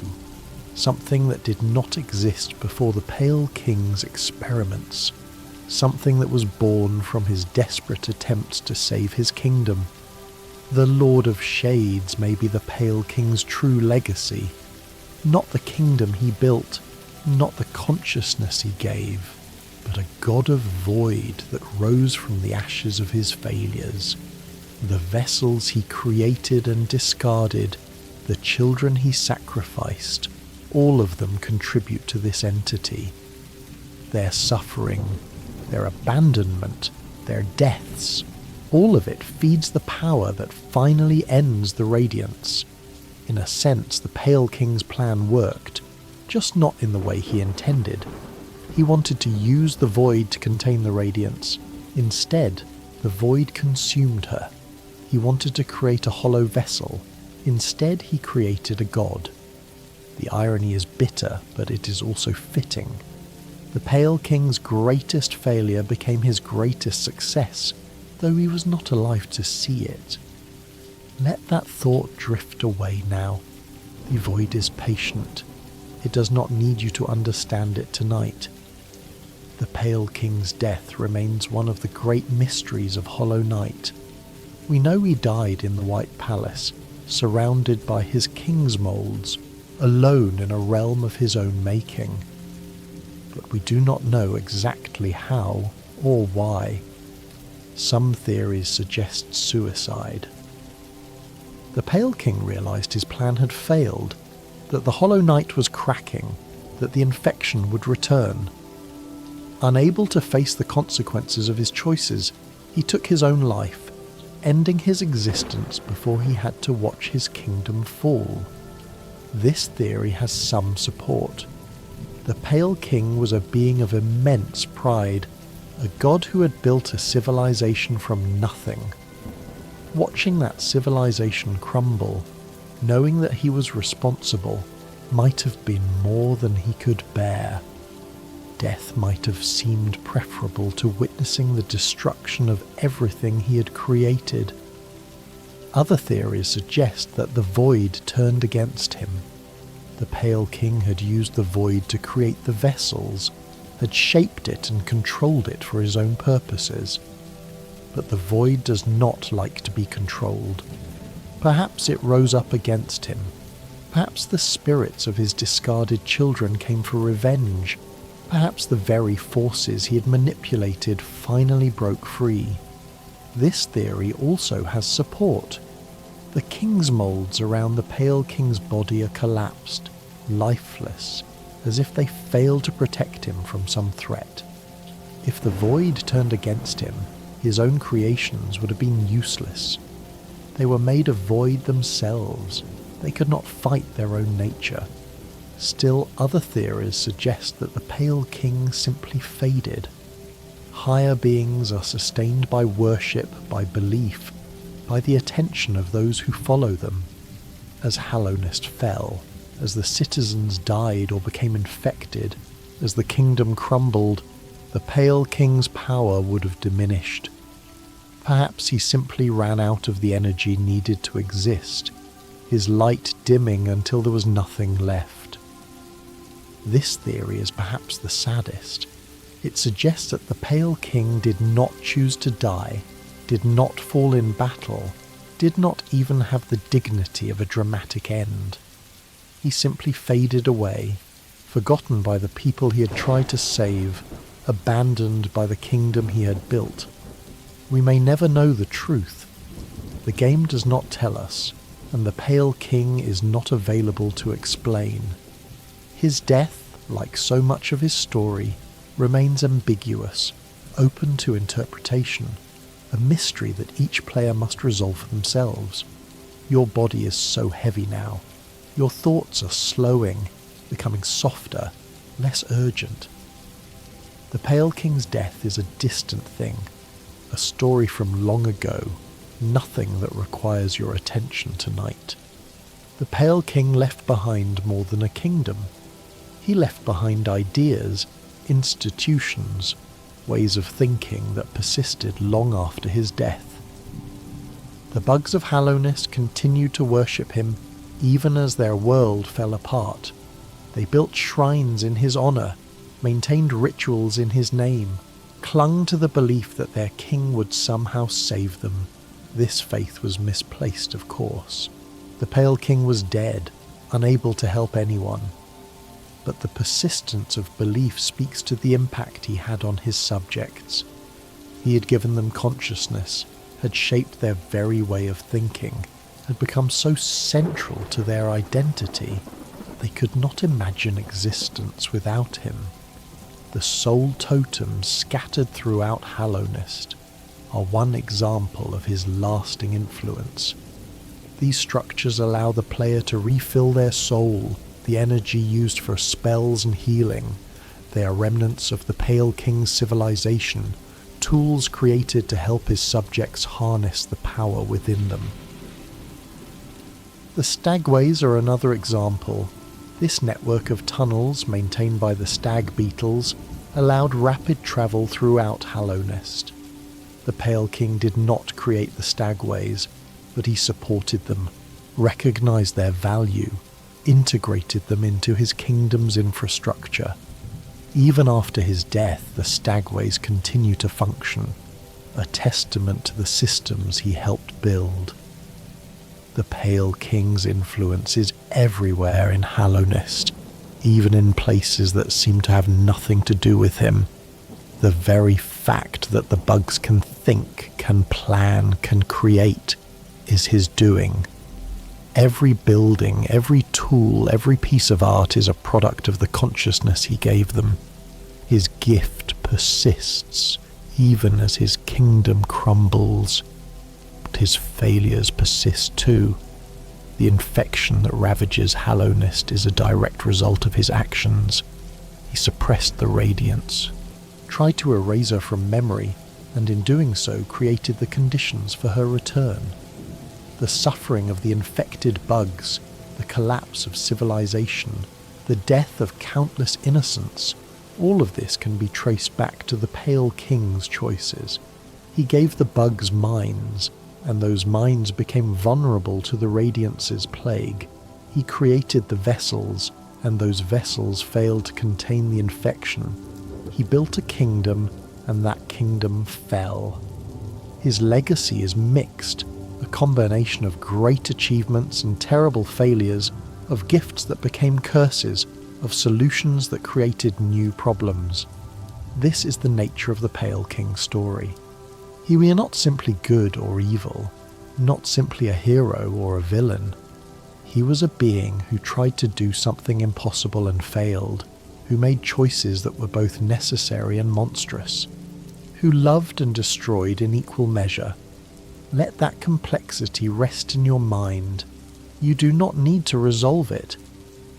something that did not exist before the Pale King's experiments, something that was born from his desperate attempts to save his kingdom. The Lord of Shades may be the Pale King's true legacy, not the kingdom he built, not the consciousness he gave, but a god of void that rose from the ashes of his failures. The vessels he created and discarded, the children he sacrificed, all of them contribute to this entity. Their suffering, their abandonment, their deaths, all of it feeds the power that finally ends the Radiance. In a sense, the Pale King's plan worked, just not in the way he intended. He wanted to use the void to contain the Radiance. Instead, the void consumed her. He wanted to create a hollow vessel. Instead, he created a god. The irony is bitter, but it is also fitting. The Pale King's greatest failure became his greatest success, though he was not alive to see it. Let that thought drift away now. The void is patient. It does not need you to understand it tonight. The Pale King's death remains one of the great mysteries of Hollow Knight. We know he died in the White Palace, surrounded by his king's moulds, alone in a realm of his own making. But we do not know exactly how or why. Some theories suggest suicide. The Pale King realised his plan had failed, that the Hollow Knight was cracking, that the infection would return. Unable to face the consequences of his choices, he took his own life, ending his existence before he had to watch his kingdom fall. This theory has some support. The Pale King was a being of immense pride, a god who had built a civilization from nothing. Watching that civilization crumble, knowing that he was responsible, might have been more than he could bear. Death might have seemed preferable to witnessing the destruction of everything he had created. Other theories suggest that the void turned against him. The Pale King had used the void to create the vessels, had shaped it and controlled it for his own purposes. But the void does not like to be controlled. Perhaps it rose up against him. Perhaps the spirits of his discarded children came for revenge. Perhaps the very forces he had manipulated finally broke free. This theory also has support. The king's moulds around the Pale King's body are collapsed, lifeless, as if they failed to protect him from some threat. If the void turned against him, his own creations would have been useless. They were made of void themselves. They could not fight their own nature. Still, other theories suggest that the Pale King simply faded. Higher beings are sustained by worship, by belief, by the attention of those who follow them. As Hallownest fell, as the citizens died or became infected, as the kingdom crumbled, the Pale King's power would have diminished. Perhaps he simply ran out of the energy needed to exist, his light dimming until there was nothing left. This theory is perhaps the saddest. It suggests that the Pale King did not choose to die, did not fall in battle, did not even have the dignity of a dramatic end. He simply faded away, forgotten by the people he had tried to save, abandoned by the kingdom he had built. We may never know the truth. The game does not tell us, and the Pale King is not available to explain. His death, like so much of his story, remains ambiguous, open to interpretation, a mystery that each player must resolve for themselves. Your body is so heavy now. Your thoughts are slowing, becoming softer, less urgent. The Pale King's death is a distant thing, a story from long ago, nothing that requires your attention tonight. The Pale King left behind more than a kingdom. He left behind ideas, institutions, ways of thinking that persisted long after his death. The bugs of Hallownest continued to worship him even as their world fell apart. They built shrines in his honour, maintained rituals in his name, clung to the belief that their king would somehow save them. This faith was misplaced, of course. The Pale King was dead, unable to help anyone. But the persistence of belief speaks to the impact he had on his subjects. He had given them consciousness, had shaped their very way of thinking, had become so central to their identity, they could not imagine existence without him. The soul totems scattered throughout Hallownest are one example of his lasting influence. These structures allow the player to refill their soul, the energy used for spells and healing. They are remnants of the Pale King's civilization, tools created to help his subjects harness the power within them. The stagways are another example. This network of tunnels, maintained by the stag beetles, allowed rapid travel throughout Hallownest. The Pale King did not create the stagways, but he supported them, recognized their value, integrated them into his kingdom's infrastructure. Even after his death, the stagways continue to function, a testament to the systems he helped build. The Pale King's influence is everywhere in Hallownest, even in places that seem to have nothing to do with him. The very fact that the bugs can think, can plan, can create is his doing. Every building, every tool, every piece of art is a product of the consciousness he gave them. His gift persists even as his kingdom crumbles. But his failures persist too. The infection that ravages Hallownest is a direct result of his actions. He suppressed the radiance, tried to erase her from memory, and in doing so created the conditions for her return. The suffering of the infected bugs, the collapse of civilization, the death of countless innocents, all of this can be traced back to the Pale King's choices. He gave the bugs minds, and those minds became vulnerable to the Radiance's plague. He created the vessels, and those vessels failed to contain the infection. He built a kingdom, and that kingdom fell. His legacy is mixed, a combination of great achievements and terrible failures, of gifts that became curses, of solutions that created new problems. This is the nature of the Pale King story. He was not simply good or evil, not simply a hero or a villain. He was a being who tried to do something impossible and failed, who made choices that were both necessary and monstrous, who loved and destroyed in equal measure. Let that complexity rest in your mind. You do not need to resolve it.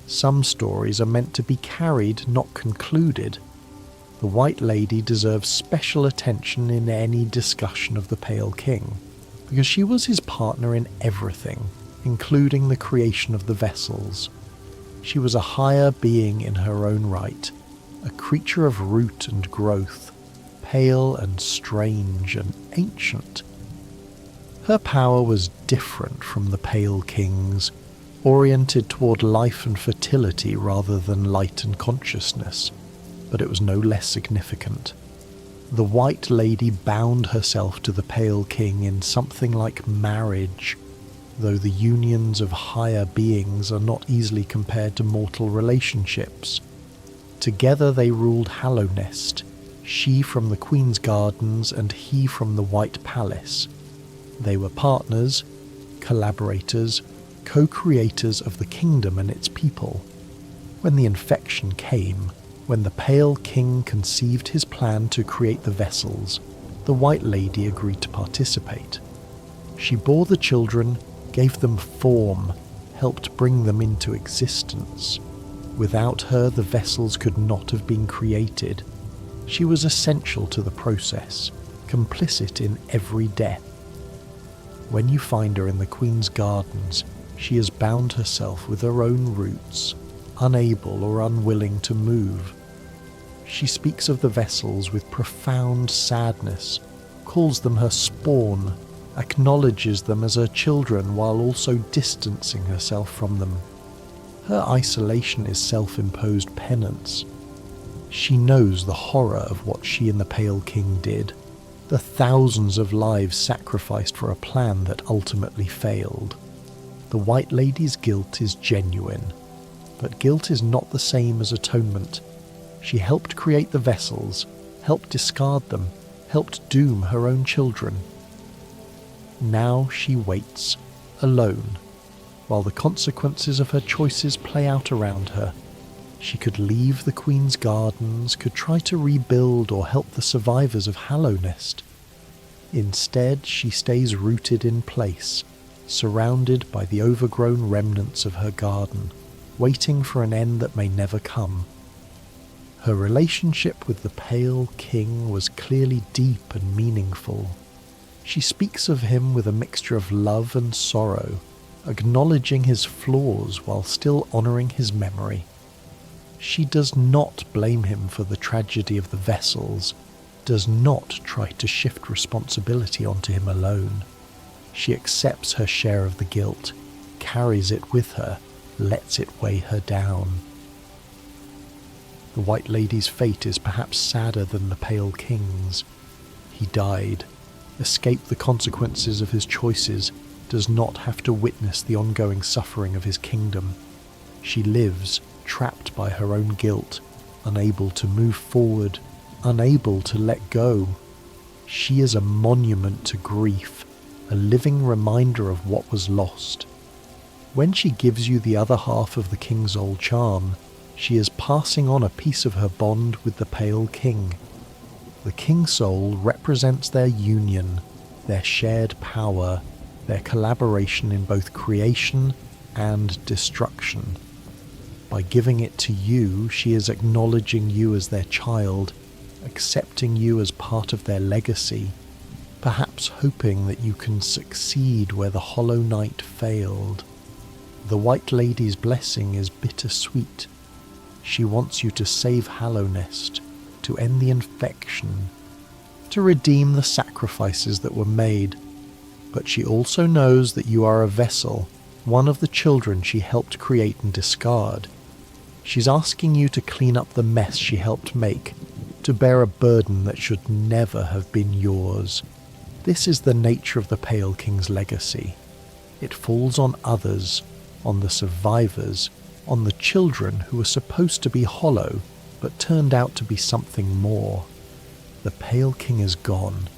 Some stories are meant to be carried, not concluded. The White Lady deserves special attention in any discussion of the Pale King, because she was his partner in everything, including the creation of the vessels. She was a higher being in her own right, a creature of root and growth, pale and strange and ancient. Her power was different from the Pale King's, oriented toward life and fertility rather than light and consciousness, but it was no less significant. The White Lady bound herself to the Pale King in something like marriage, though the unions of higher beings are not easily compared to mortal relationships. Together they ruled Hallownest, she from the Queen's Gardens and he from the White Palace. They were partners, collaborators, co-creators of the kingdom and its people. When the infection came, when the Pale King conceived his plan to create the vessels, the White Lady agreed to participate. She bore the children, gave them form, helped bring them into existence. Without her, the vessels could not have been created. She was essential to the process, complicit in every death. When you find her in the Queen's Gardens, she has bound herself with her own roots, unable or unwilling to move. She speaks of the vessels with profound sadness, calls them her spawn, acknowledges them as her children while also distancing herself from them. Her isolation is self-imposed penance. She knows the horror of what she and the Pale King did, the thousands of lives sacrificed for a plan that ultimately failed. The White Lady's guilt is genuine, but guilt is not the same as atonement. She helped create the vessels, helped discard them, helped doom her own children. Now she waits, alone, while the consequences of her choices play out around her. She could leave the Queen's Gardens, could try to rebuild or help the survivors of Hallownest. Instead, she stays rooted in place, surrounded by the overgrown remnants of her garden, waiting for an end that may never come. Her relationship with the Pale King was clearly deep and meaningful. She speaks of him with a mixture of love and sorrow, acknowledging his flaws while still honouring his memory. She does not blame him for the tragedy of the vessels, does not try to shift responsibility onto him alone. She accepts her share of the guilt, carries it with her, lets it weigh her down. The White Lady's fate is perhaps sadder than the Pale King's. He died, escaped the consequences of his choices, does not have to witness the ongoing suffering of his kingdom. She lives, trapped by her own guilt, unable to move forward, unable to let go. She is a monument to grief, a living reminder of what was lost. When she gives you the other half of the king's old charm, she is passing on a piece of her bond with the Pale King. The King Soul represents their union, their shared power, their collaboration in both creation and destruction. By giving it to you, she is acknowledging you as their child, accepting you as part of their legacy, perhaps hoping that you can succeed where the Hollow Knight failed. The White Lady's blessing is bittersweet. She wants you to save Hallownest, to end the infection, to redeem the sacrifices that were made. But she also knows that you are a vessel, one of the children she helped create and discard. She's asking you to clean up the mess she helped make, to bear a burden that should never have been yours. This is the nature of the Pale King's legacy. It falls on others, on the survivors, on the children who were supposed to be hollow, but turned out to be something more. The Pale King is gone,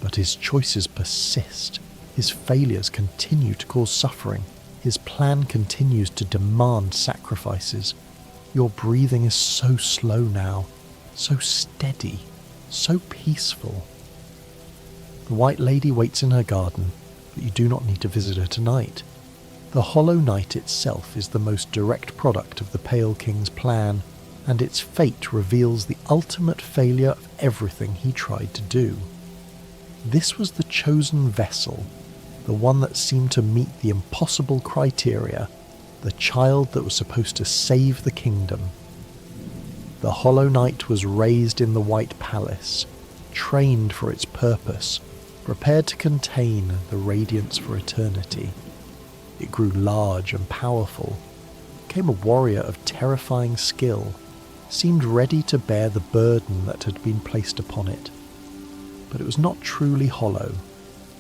but his choices persist. His failures continue to cause suffering. His plan continues to demand sacrifices. Your breathing is so slow now, so steady, so peaceful. The White Lady waits in her garden, but you do not need to visit her tonight. The Hollow Knight itself is the most direct product of the Pale King's plan, and its fate reveals the ultimate failure of everything he tried to do. This was the chosen vessel, the one that seemed to meet the impossible criteria, the child that was supposed to save the kingdom. The Hollow Knight was raised in the White Palace, trained for its purpose, prepared to contain the radiance for eternity. It grew large and powerful, became a warrior of terrifying skill, seemed ready to bear the burden that had been placed upon it. But it was not truly hollow.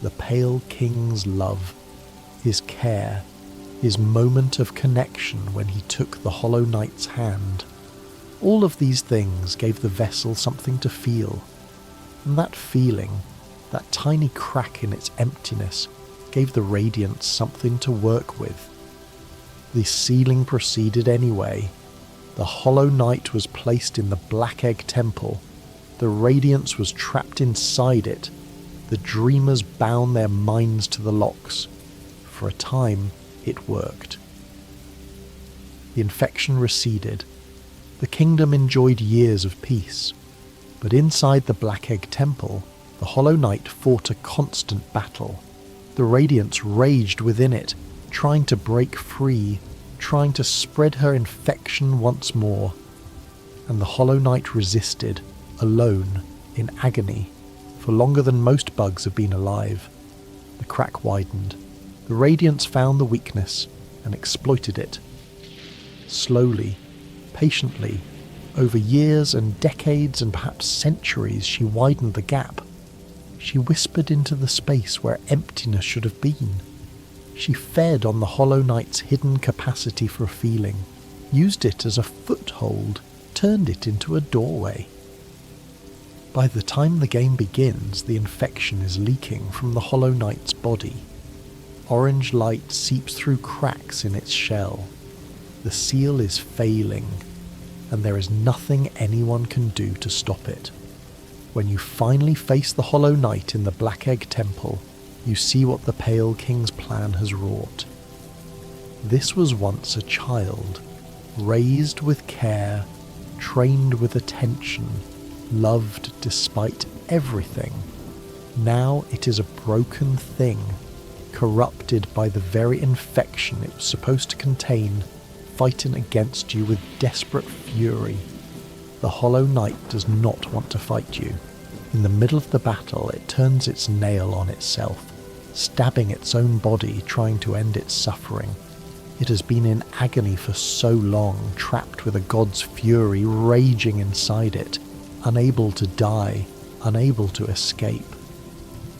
The Pale King's love, his care, his moment of connection when he took the Hollow Knight's hand, all of these things gave the vessel something to feel. And that feeling, that tiny crack in its emptiness, gave the radiance something to work with. The sealing proceeded anyway. The Hollow Knight was placed in the Black Egg Temple. The radiance was trapped inside it. The dreamers bound their minds to the locks. For a time, it worked. The infection receded. The kingdom enjoyed years of peace. But inside the Black Egg Temple, the Hollow Knight fought a constant battle. The radiance raged within it, trying to break free, trying to spread her infection once more. And the Hollow Knight resisted, alone, in agony, for longer than most bugs have been alive. The crack widened. The radiance found the weakness and exploited it. Slowly, patiently, over years and decades and perhaps centuries, she widened the gap. She whispered into the space where emptiness should have been. She fed on the Hollow Knight's hidden capacity for feeling, used it as a foothold, turned it into a doorway. By the time the game begins, the infection is leaking from the Hollow Knight's body. Orange light seeps through cracks in its shell. The seal is failing, and there is nothing anyone can do to stop it. When you finally face the Hollow Knight in the Black Egg Temple, you see what the Pale King's plan has wrought. This was once a child, raised with care, trained with attention, loved despite everything. Now it is a broken thing, corrupted by the very infection it was supposed to contain, fighting against you with desperate fury. The Hollow Knight does not want to fight you. In the middle of the battle, it turns its nail on itself, stabbing its own body, trying to end its suffering. It has been in agony for so long, trapped with a god's fury raging inside it, unable to die, unable to escape.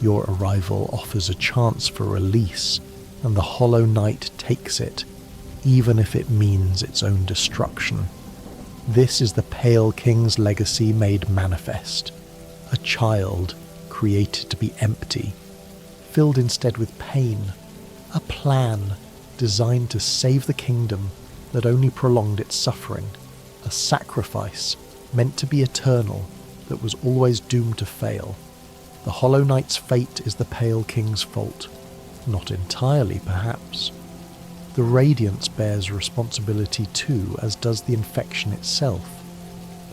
Your arrival offers a chance for release, and the Hollow Knight takes it, even if it means its own destruction. This is the Pale King's legacy made manifest. A child created to be empty, filled instead with pain. A plan designed to save the kingdom that only prolonged its suffering. A sacrifice meant to be eternal that was always doomed to fail. The Hollow Knight's fate is the Pale King's fault. Not entirely, perhaps. The Radiance bears responsibility too, as does the infection itself.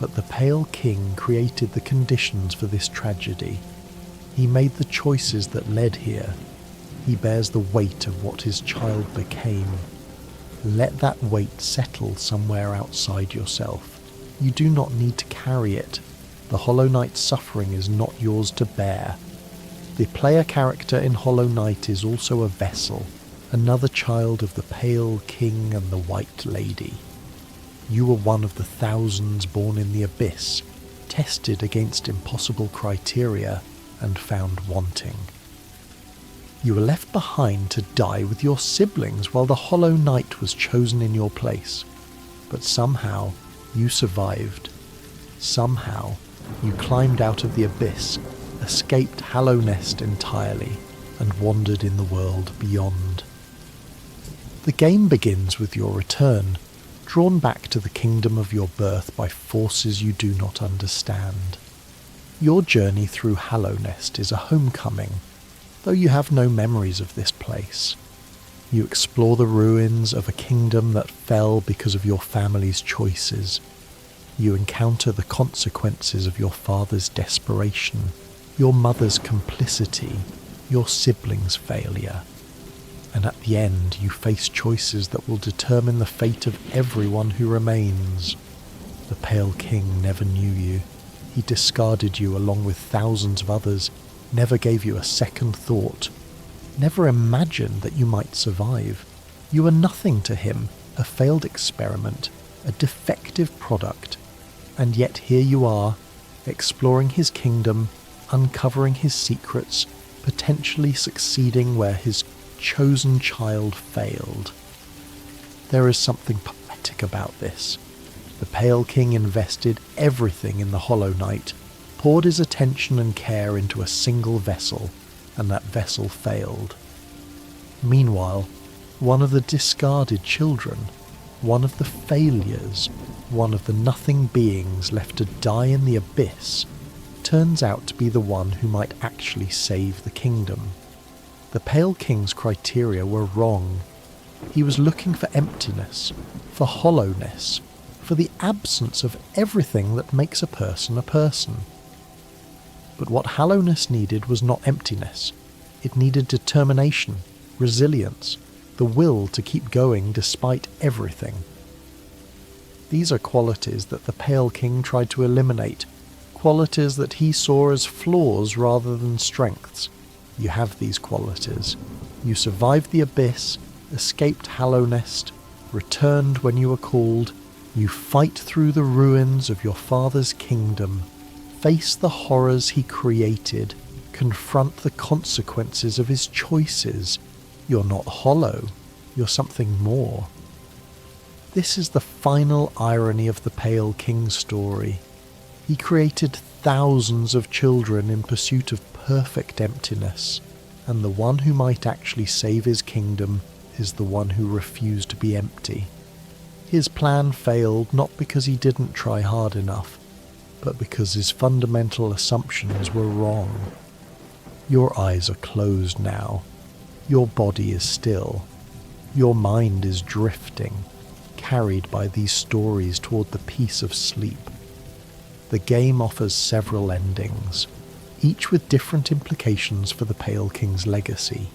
But the Pale King created the conditions for this tragedy. He made the choices that led here. He bears the weight of what his child became. Let that weight settle somewhere outside yourself. You do not need to carry it. The Hollow Knight's suffering is not yours to bear. The player character in Hollow Knight is also a vessel, another child of the Pale King and the White Lady. You were one of the thousands born in the abyss, tested against impossible criteria, and found wanting. You were left behind to die with your siblings while the Hollow Knight was chosen in your place. But somehow you survived. Somehow you climbed out of the abyss, escaped Hallownest entirely, and wandered in the world beyond. The game begins with your return, drawn back to the kingdom of your birth by forces you do not understand. Your journey through Hallownest is a homecoming, though you have no memories of this place. You explore the ruins of a kingdom that fell because of your family's choices. You encounter the consequences of your father's desperation, your mother's complicity, your siblings' failure. And at the end you face choices that will determine the fate of everyone who remains. The Pale King never knew you. He discarded you along with thousands of others, never gave you a second thought, never imagined that you might survive. You were nothing to him, a failed experiment, a defective product. And yet here you are, exploring his kingdom, uncovering his secrets, potentially succeeding where his chosen child failed. There is something poetic about this. The Pale King invested everything in the Hollow Knight, poured his attention and care into a single vessel, and that vessel failed. Meanwhile, one of the discarded children, one of the failures, one of the nothing beings left to die in the abyss, turns out to be the one who might actually save the kingdom. The Pale King's criteria were wrong. He was looking for emptiness, for hollowness, for the absence of everything that makes a person a person. But what Hallownest needed was not emptiness. It needed determination, resilience, the will to keep going despite everything. These are qualities that the Pale King tried to eliminate, qualities that he saw as flaws rather than strengths. You have these qualities. You survived the abyss, escaped Hallownest, returned when you were called. You fight through the ruins of your father's kingdom, face the horrors he created, confront the consequences of his choices. You're not hollow, you're something more. This is the final irony of the Pale King's story. He created thousands of children in pursuit of perfect emptiness, and the one who might actually save his kingdom is the one who refused to be empty. His plan failed not because he didn't try hard enough, but because his fundamental assumptions were wrong. Your eyes are closed now. Your body is still. Your mind is drifting, carried by these stories toward the peace of sleep. The game offers several endings, each with different implications for the Pale King's legacy.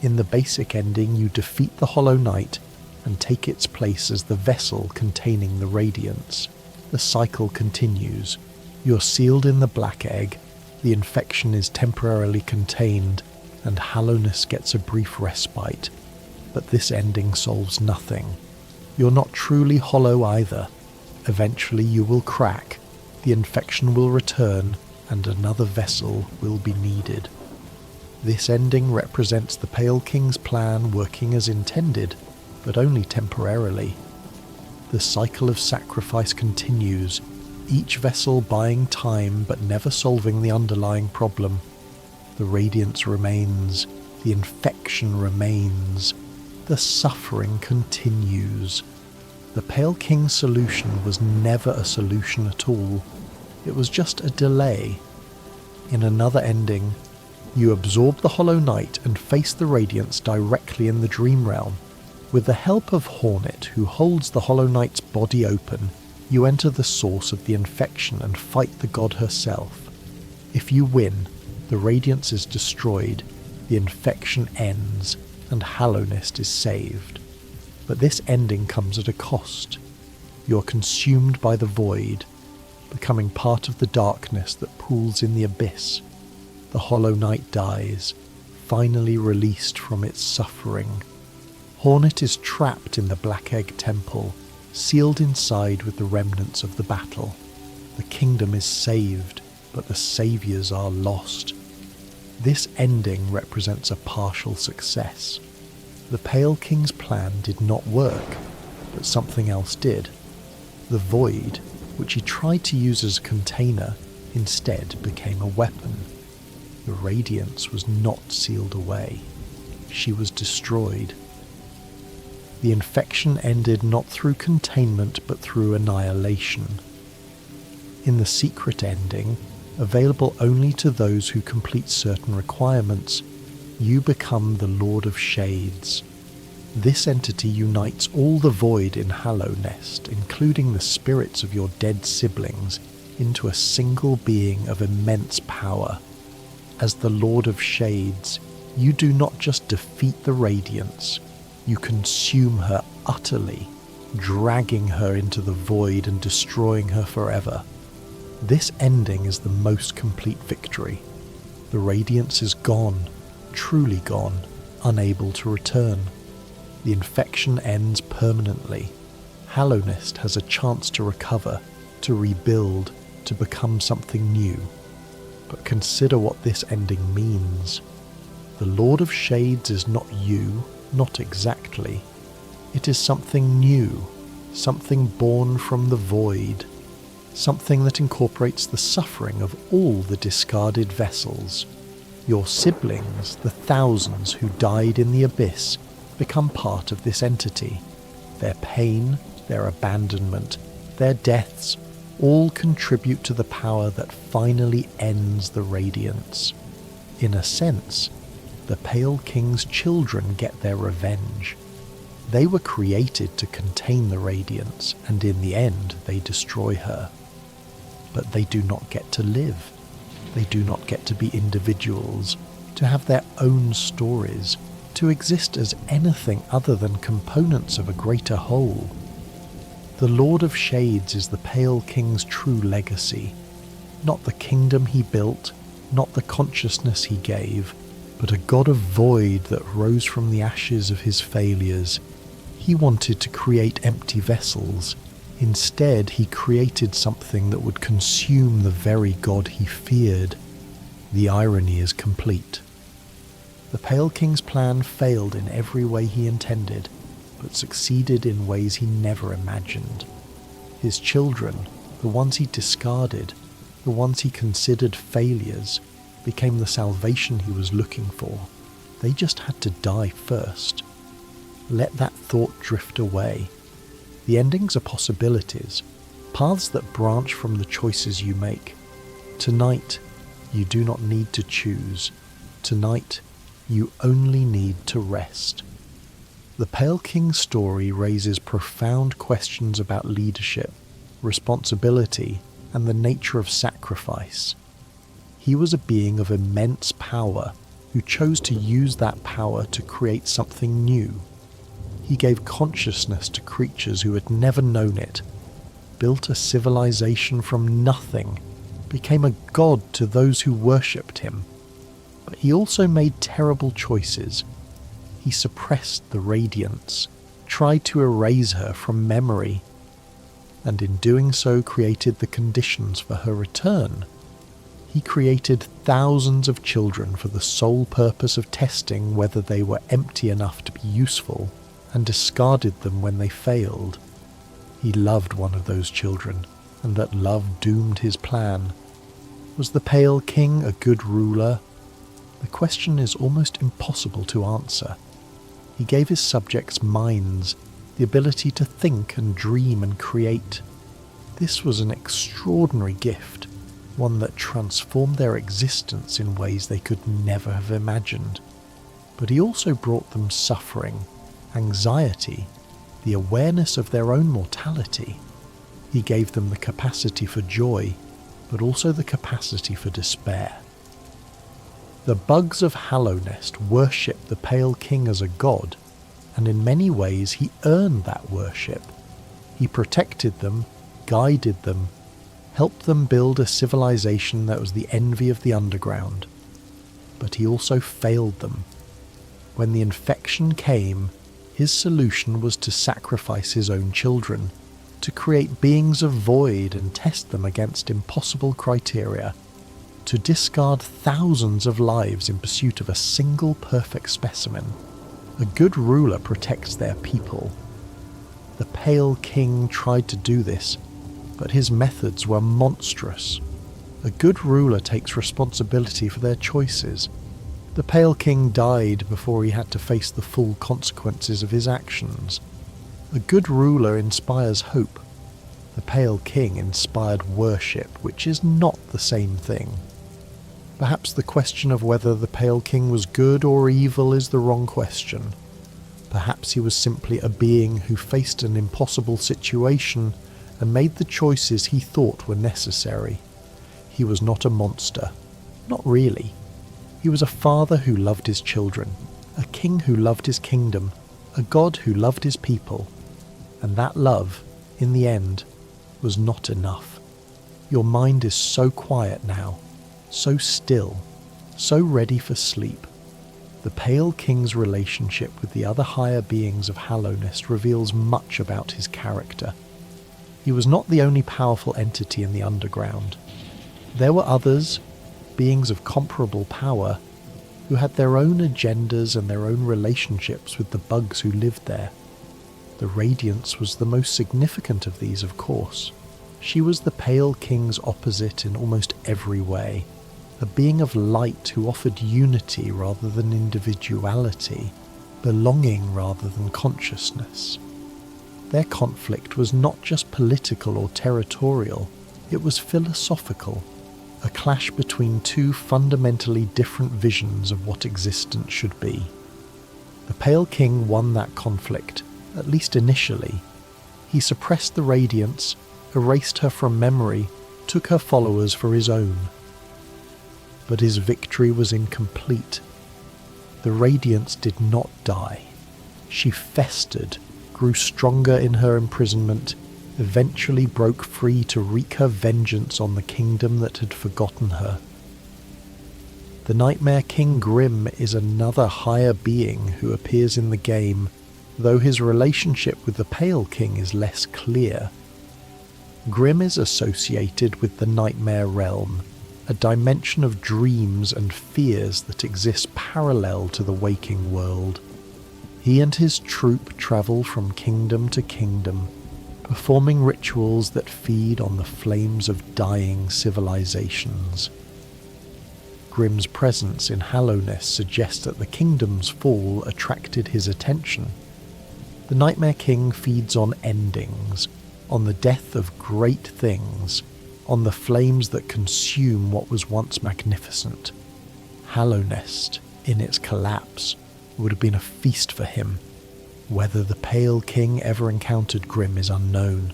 In the basic ending, you defeat the Hollow Knight and take its place as the vessel containing the Radiance. The cycle continues. You're sealed in the Black Egg, the infection is temporarily contained, and Hallownest gets a brief respite. But this ending solves nothing. You're not truly hollow either. Eventually you will crack, the infection will return, and another vessel will be needed. This ending represents the Pale King's plan working as intended, but only temporarily. The cycle of sacrifice continues, each vessel buying time but never solving the underlying problem. The radiance remains, the infection remains, the suffering continues. The Pale King's solution was never a solution at all. It was just a delay. In another ending, you absorb the Hollow Knight and face the radiance directly in the dream realm. With the help of Hornet, who holds the Hollow Knight's body open, you enter the source of the infection and fight the god herself. If you win, the radiance is destroyed, the infection ends, and Hallownest is saved. But this ending comes at a cost. You are consumed by the void, becoming part of the darkness that pools in the abyss. The Hollow Knight dies, finally released from its suffering. Hornet is trapped in the Black Egg Temple, sealed inside with the remnants of the battle. The kingdom is saved, but the saviors are lost. This ending represents a partial success. The Pale King's plan did not work, but something else did. The void, which he tried to use as a container, instead became a weapon. The radiance was not sealed away. She was destroyed. The infection ended not through containment but through annihilation. In the secret ending, available only to those who complete certain requirements, you become the Lord of Shades. This entity unites all the void in Hallownest, including the spirits of your dead siblings, into a single being of immense power. As the Lord of Shades, you do not just defeat the radiance, you consume her utterly, dragging her into the void and destroying her forever. This ending is the most complete victory. The radiance is gone, truly gone, unable to return. The infection ends permanently. Hallownest has a chance to recover, to rebuild, to become something new. But consider what this ending means. The Lord of Shades is not you, not exactly. It is something new, something born from the void, something that incorporates the suffering of all the discarded vessels. Your siblings, the thousands who died in the abyss, become part of this entity. Their pain, their abandonment, their deaths, all contribute to the power that finally ends the radiance. In a sense, the Pale King's children get their revenge. They were created to contain the radiance, and in the end they destroy her. But they do not get to live. They do not get to be individuals, to have their own stories, to exist as anything other than components of a greater whole. The Lord of Shades is the Pale King's true legacy, not the kingdom he built, not the consciousness he gave, but a god of void that rose from the ashes of his failures. He wanted to create empty vessels. Instead, he created something that would consume the very god he feared. The irony is complete. The Pale King's plan failed in every way he intended, but succeeded in ways he never imagined. His children, the ones he discarded, the ones he considered failures, became the salvation he was looking for. They just had to die first. Let that thought drift away. The endings are possibilities, paths that branch from the choices you make. Tonight, you do not need to choose. Tonight, you only need to rest. The Pale King's story raises profound questions about leadership, responsibility, and the nature of sacrifice. He was a being of immense power who chose to use that power to create something new. He gave consciousness to creatures who had never known it, built a civilization from nothing, became a god to those who worshipped him. But he also made terrible choices. He suppressed the radiance, tried to erase her from memory, and in doing so created the conditions for her return. He created thousands of children for the sole purpose of testing whether they were empty enough to be useful, and discarded them when they failed. He loved one of those children, and that love doomed his plan. Was the Pale King a good ruler? The question is almost impossible to answer. He gave his subjects minds, the ability to think and dream and create. This was an extraordinary gift, one that transformed their existence in ways they could never have imagined. But he also brought them suffering, anxiety, the awareness of their own mortality. He gave them the capacity for joy, but also the capacity for despair. The bugs of Hallownest worship the Pale King as a god, and in many ways he earned that worship. He protected them, guided them, helped them build a civilization that was the envy of the underground. But he also failed them. When the infection came, his solution was to sacrifice his own children, to create beings of void and test them against impossible criteria, to discard thousands of lives in pursuit of a single perfect specimen. A good ruler protects their people. The Pale King tried to do this, but his methods were monstrous. A good ruler takes responsibility for their choices. The Pale King died before he had to face the full consequences of his actions. A good ruler inspires hope. The Pale King inspired worship, which is not the same thing. Perhaps the question of whether the Pale King was good or evil is the wrong question. Perhaps he was simply a being who faced an impossible situation and made the choices he thought were necessary. He was not a monster. Not really. He was a father who loved his children, a king who loved his kingdom, a god who loved his people. And that love, in the end, was not enough. Your mind is so quiet now, so still, so ready for sleep. The Pale King's relationship with the other higher beings of Hallownest reveals much about his character. He was not the only powerful entity in the underground. There were others, beings of comparable power, who had their own agendas and their own relationships with the bugs who lived there. The Radiance was the most significant of these, of course. She was the Pale King's opposite in almost every way, a being of light who offered unity rather than individuality, belonging rather than consciousness. Their conflict was not just political or territorial, it was philosophical, a clash between two fundamentally different visions of what existence should be. The Pale King won that conflict, at least initially. He suppressed the Radiance, erased her from memory, took her followers for his own. But his victory was incomplete. The Radiance did not die. She festered, grew stronger in her imprisonment, eventually broke free to wreak her vengeance on the kingdom that had forgotten her. The Nightmare King Grimm is another higher being who appears in the game, though his relationship with the Pale King is less clear. Grimm is associated with the Nightmare Realm, a dimension of dreams and fears that exists parallel to the waking world. He and his troop travel from kingdom to kingdom, performing rituals that feed on the flames of dying civilizations. Grimm's presence in Hallownest suggests that the kingdom's fall attracted his attention. The Nightmare King feeds on endings, on the death of great things, on the flames that consume what was once magnificent. Hallownest, in its collapse, would have been a feast for him. Whether the Pale King ever encountered Grimm is unknown.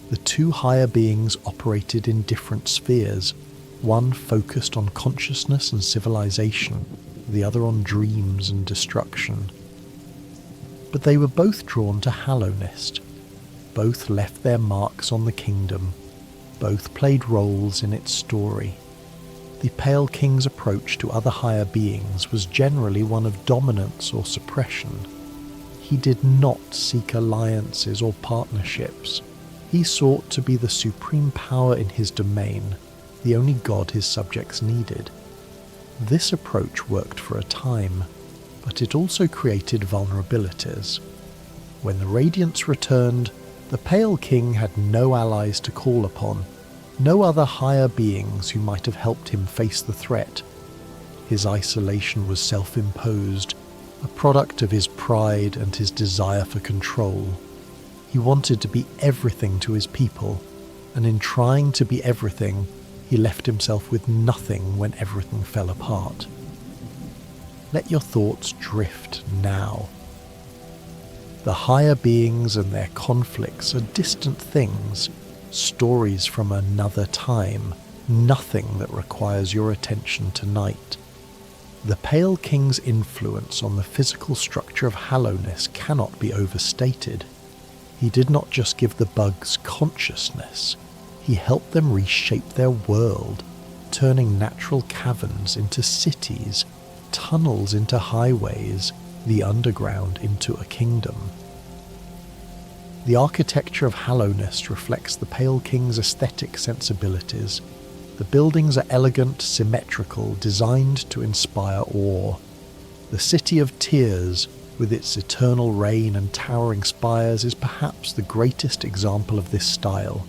The two higher beings operated in different spheres, one focused on consciousness and civilization, the other on dreams and destruction. But they were both drawn to Hallownest. Both left their marks on the kingdom. Both played roles in its story. The Pale King's approach to other higher beings was generally one of dominance or suppression. He did not seek alliances or partnerships. He sought to be the supreme power in his domain, the only god his subjects needed. This approach worked for a time, but it also created vulnerabilities. When the Radiance returned, The Pale King had no allies to call upon, no other higher beings who might have helped him face the threat. His isolation was self-imposed, a product of his pride and his desire for control. He wanted to be everything to his people, and in trying to be everything, he left himself with nothing when everything fell apart. Let your thoughts drift now. The higher beings and their conflicts are distant things, stories from another time, nothing that requires your attention tonight. The Pale King's influence on the physical structure of Hallownest cannot be overstated. He did not just give the bugs consciousness, he helped them reshape their world, turning natural caverns into cities, tunnels into highways, the underground into a kingdom. The architecture of Hallownest reflects the Pale King's aesthetic sensibilities. The buildings are elegant, symmetrical, designed to inspire awe. The City of Tears, with its eternal rain and towering spires, is perhaps the greatest example of this style.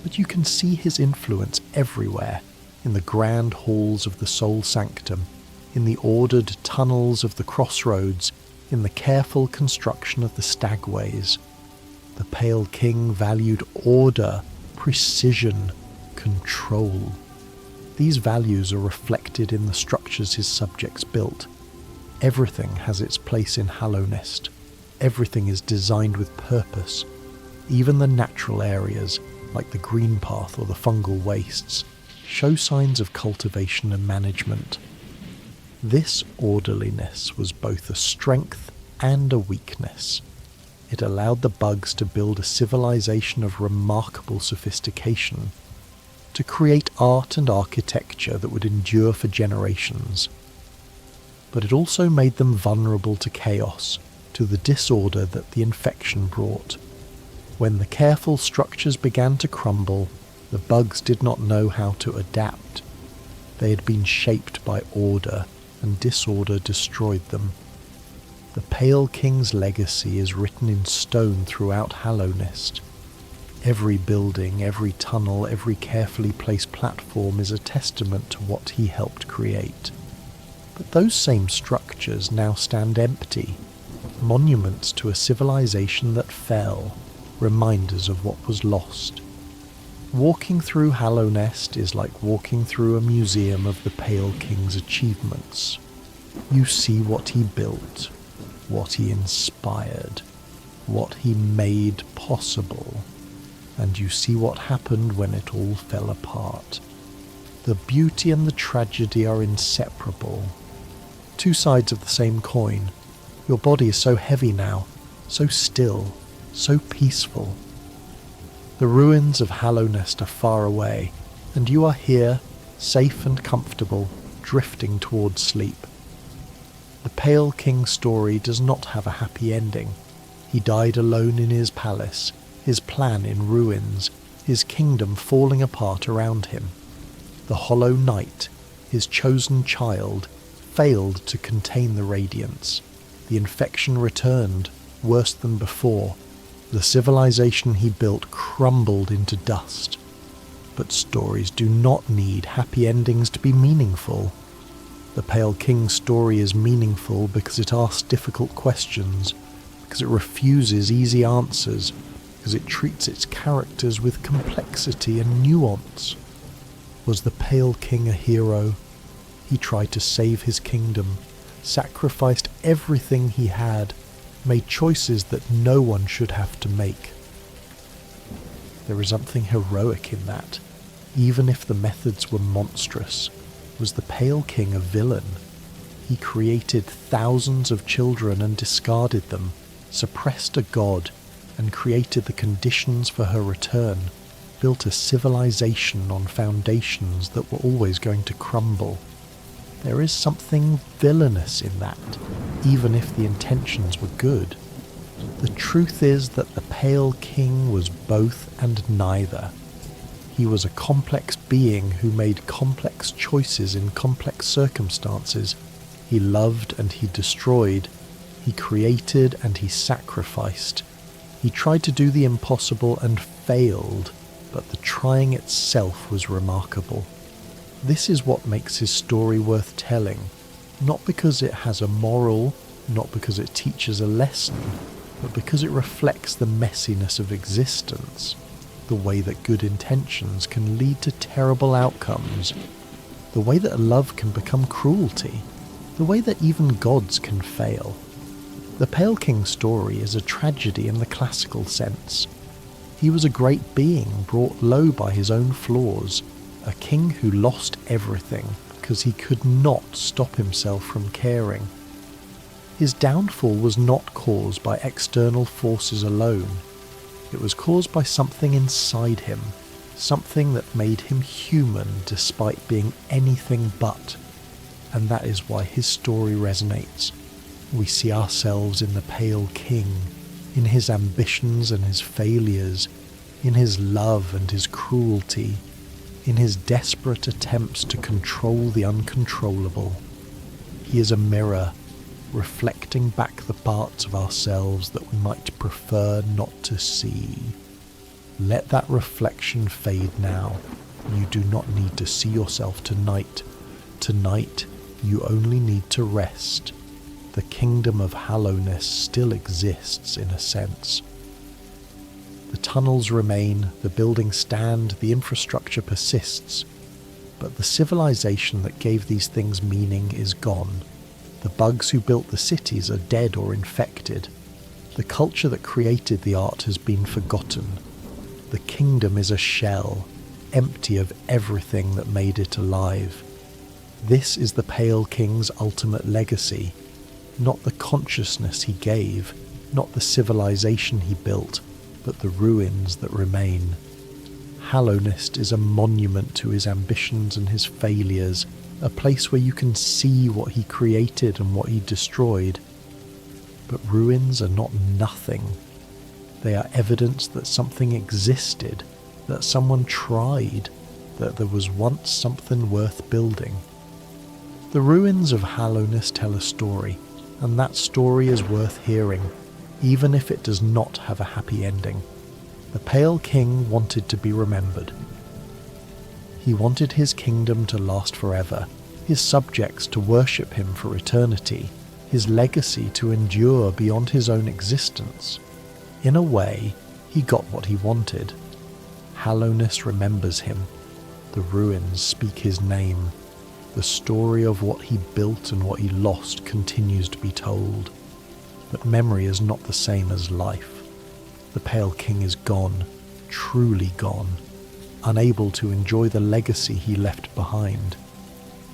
But you can see his influence everywhere, in the grand halls of the Soul Sanctum, in the ordered tunnels of the crossroads, in the careful construction of the stagways. The Pale King valued order, precision, control. These values are reflected in the structures his subjects built. Everything has its place in Hallownest. Everything is designed with purpose. Even the natural areas, like the green path or the fungal wastes, show signs of cultivation and management. This orderliness was both a strength and a weakness. It allowed the bugs to build a civilization of remarkable sophistication, to create art and architecture that would endure for generations. But it also made them vulnerable to chaos, to the disorder that the infection brought. When the careful structures began to crumble, the bugs did not know how to adapt. They had been shaped by order, and disorder destroyed them. The Pale King's legacy is written in stone throughout Hallownest. Every building, every tunnel, every carefully placed platform is a testament to what he helped create. But those same structures now stand empty, monuments to a civilization that fell, reminders of what was lost. Walking through Hallownest is like walking through a museum of the Pale King's achievements. You see what he built, what he inspired, what he made possible, and you see what happened when it all fell apart. The beauty and the tragedy are inseparable. Two sides of the same coin. Your body is so heavy now, so still, so peaceful. The ruins of Hallownest are far away, and you are here, safe and comfortable, drifting towards sleep. The Pale King's story does not have a happy ending. He died alone in his palace, his plan in ruins, his kingdom falling apart around him. The Hollow Knight, his chosen child, failed to contain the radiance. The infection returned, worse than before. The civilization he built crumbled into dust. But stories do not need happy endings to be meaningful. The Pale King's story is meaningful because it asks difficult questions, because it refuses easy answers, because it treats its characters with complexity and nuance. Was the Pale King a hero? He tried to save his kingdom, sacrificed everything he had, made choices that no one should have to make. There is something heroic in that, even if the methods were monstrous. Was the Pale King a villain? He created thousands of children and discarded them, suppressed a god, and created the conditions for her return, built a civilization on foundations that were always going to crumble. There is something villainous in that, even if the intentions were good. The truth is that the Pale King was both and neither. He was a complex being who made complex choices in complex circumstances. He loved and he destroyed. He created and he sacrificed. He tried to do the impossible and failed, but the trying itself was remarkable. This is what makes his story worth telling, not because it has a moral, not because it teaches a lesson, but because it reflects the messiness of existence, the way that good intentions can lead to terrible outcomes, the way that love can become cruelty, the way that even gods can fail. The Pale King's story is a tragedy in the classical sense. He was a great being brought low by his own flaws, a king who lost everything because he could not stop himself from caring. His downfall was not caused by external forces alone. It was caused by something inside him, something that made him human despite being anything but. And that is why his story resonates. We see ourselves in the Pale King, in his ambitions and his failures, in his love and his cruelty, in his desperate attempts to control the uncontrollable. He is a mirror, reflecting back the parts of ourselves that we might prefer not to see. Let that reflection fade now. You do not need to see yourself tonight. Tonight, you only need to rest. The kingdom of Hallownest still exists in a sense. The tunnels remain, the buildings stand, the infrastructure persists. But the civilization that gave these things meaning is gone. The bugs who built the cities are dead or infected. The culture that created the art has been forgotten. The kingdom is a shell, empty of everything that made it alive. This is the Pale King's ultimate legacy. Not the consciousness he gave, not the civilization he built, but the ruins that remain. Hallownest is a monument to his ambitions and his failures, a place where you can see what he created and what he destroyed. But ruins are not nothing. They are evidence that something existed, that someone tried, that there was once something worth building. The ruins of Hallownest tell a story, and that story is worth hearing, even if it does not have a happy ending. The Pale King wanted to be remembered. He wanted his kingdom to last forever, his subjects to worship him for eternity, his legacy to endure beyond his own existence. In a way, he got what he wanted. Hallownest remembers him. The ruins speak his name. The story of what he built and what he lost continues to be told. But memory is not the same as life. The Pale King is gone, truly gone, unable to enjoy the legacy he left behind.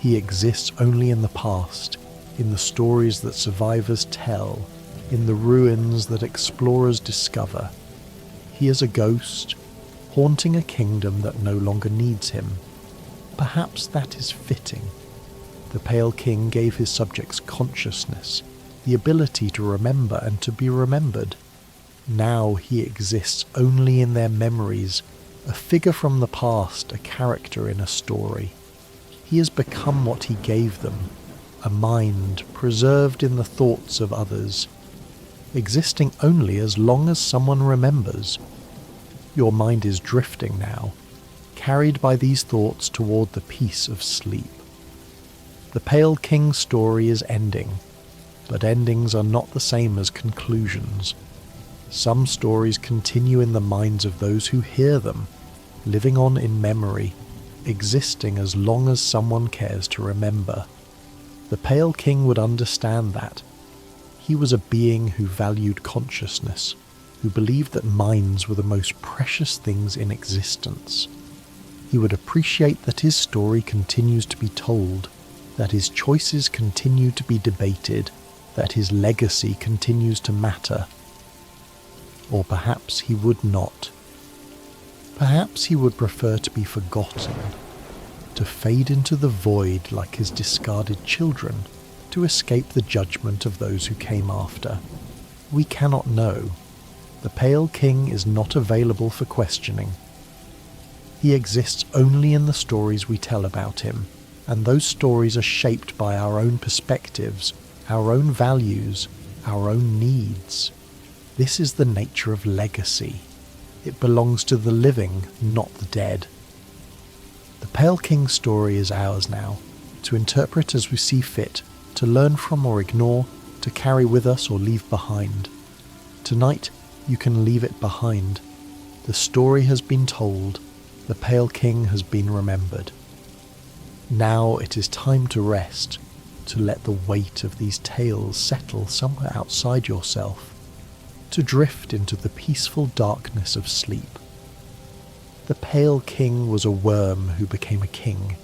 He exists only in the past, in the stories that survivors tell, in the ruins that explorers discover. He is a ghost, haunting a kingdom that no longer needs him. Perhaps that is fitting. The Pale King gave his subjects consciousness, the ability to remember and to be remembered. Now he exists only in their memories, a figure from the past, a character in a story. He has become what he gave them, a mind preserved in the thoughts of others, existing only as long as someone remembers. Your mind is drifting now, carried by these thoughts toward the peace of sleep. The Pale King's story is ending, but endings are not the same as conclusions. Some stories continue in the minds of those who hear them, living on in memory, existing as long as someone cares to remember. The Pale King would understand that. He was a being who valued consciousness, who believed that minds were the most precious things in existence. He would appreciate that his story continues to be told, that his choices continue to be debated, that his legacy continues to matter. Or perhaps he would not. Perhaps he would prefer to be forgotten, to fade into the void like his discarded children, to escape the judgment of those who came after. We cannot know. The Pale King is not available for questioning. He exists only in the stories we tell about him, and those stories are shaped by our own perspectives, our own values, our own needs. This is the nature of legacy. It belongs to the living, not the dead. The Pale King's story is ours now, to interpret as we see fit, to learn from or ignore, to carry with us or leave behind. Tonight, you can leave it behind. The story has been told. The Pale King has been remembered. Now it is time to rest, to let the weight of these tales settle somewhere outside yourself, to drift into the peaceful darkness of sleep. The Pale King was a worm who became a king.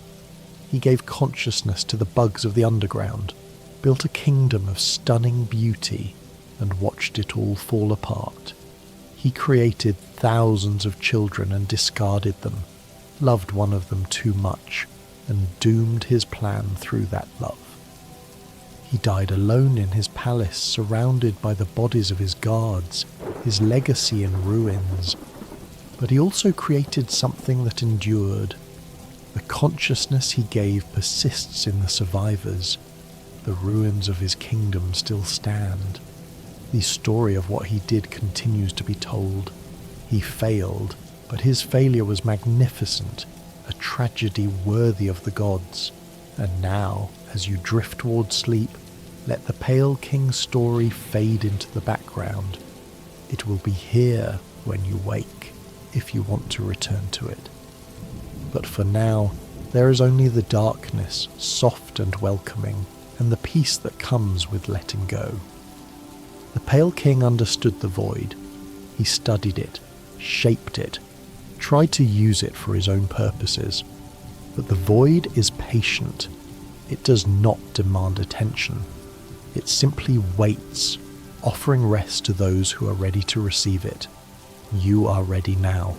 He gave consciousness to the bugs of the underground, built a kingdom of stunning beauty, and watched it all fall apart. He created thousands of children and discarded them, loved one of them too much, and doomed his plan through that love. He died alone in his palace, surrounded by the bodies of his guards, his legacy in ruins. But he also created something that endured. The consciousness he gave persists in the survivors. The ruins of his kingdom still stand. The story of what he did continues to be told. He failed, but his failure was magnificent, a tragedy worthy of the gods. And now, as you drift towards sleep, let the Pale King's story fade into the background. It will be here when you wake, if you want to return to it. But for now, there is only the darkness, soft and welcoming, and the peace that comes with letting go. The Pale King understood the void. He studied it, shaped it, tried to use it for his own purposes. But the void is patient. It does not demand attention. It simply waits, offering rest to those who are ready to receive it. You are ready now.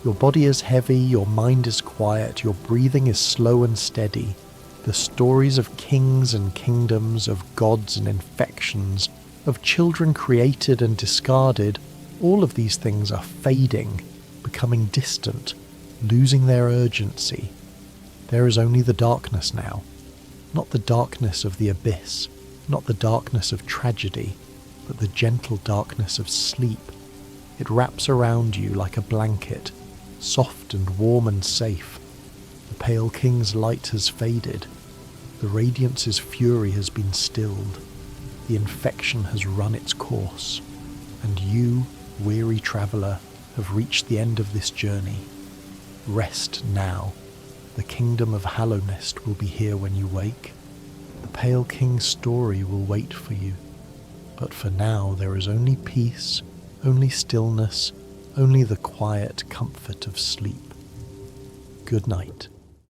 Your body is heavy, your mind is quiet, your breathing is slow and steady. The stories of kings and kingdoms, of gods and infections, of children created and discarded, all of these things are fading, becoming distant, losing their urgency. There is only the darkness now. Not the darkness of the abyss, not the darkness of tragedy, but the gentle darkness of sleep. It wraps around you like a blanket, soft and warm and safe. The Pale King's light has faded. The Radiance's fury has been stilled. The infection has run its course. And you, weary traveller, have reached the end of this journey. Rest now. The kingdom of Hallownest will be here when you wake. The Pale King's story will wait for you. But for now there is only peace, only stillness, only the quiet comfort of sleep. Good night.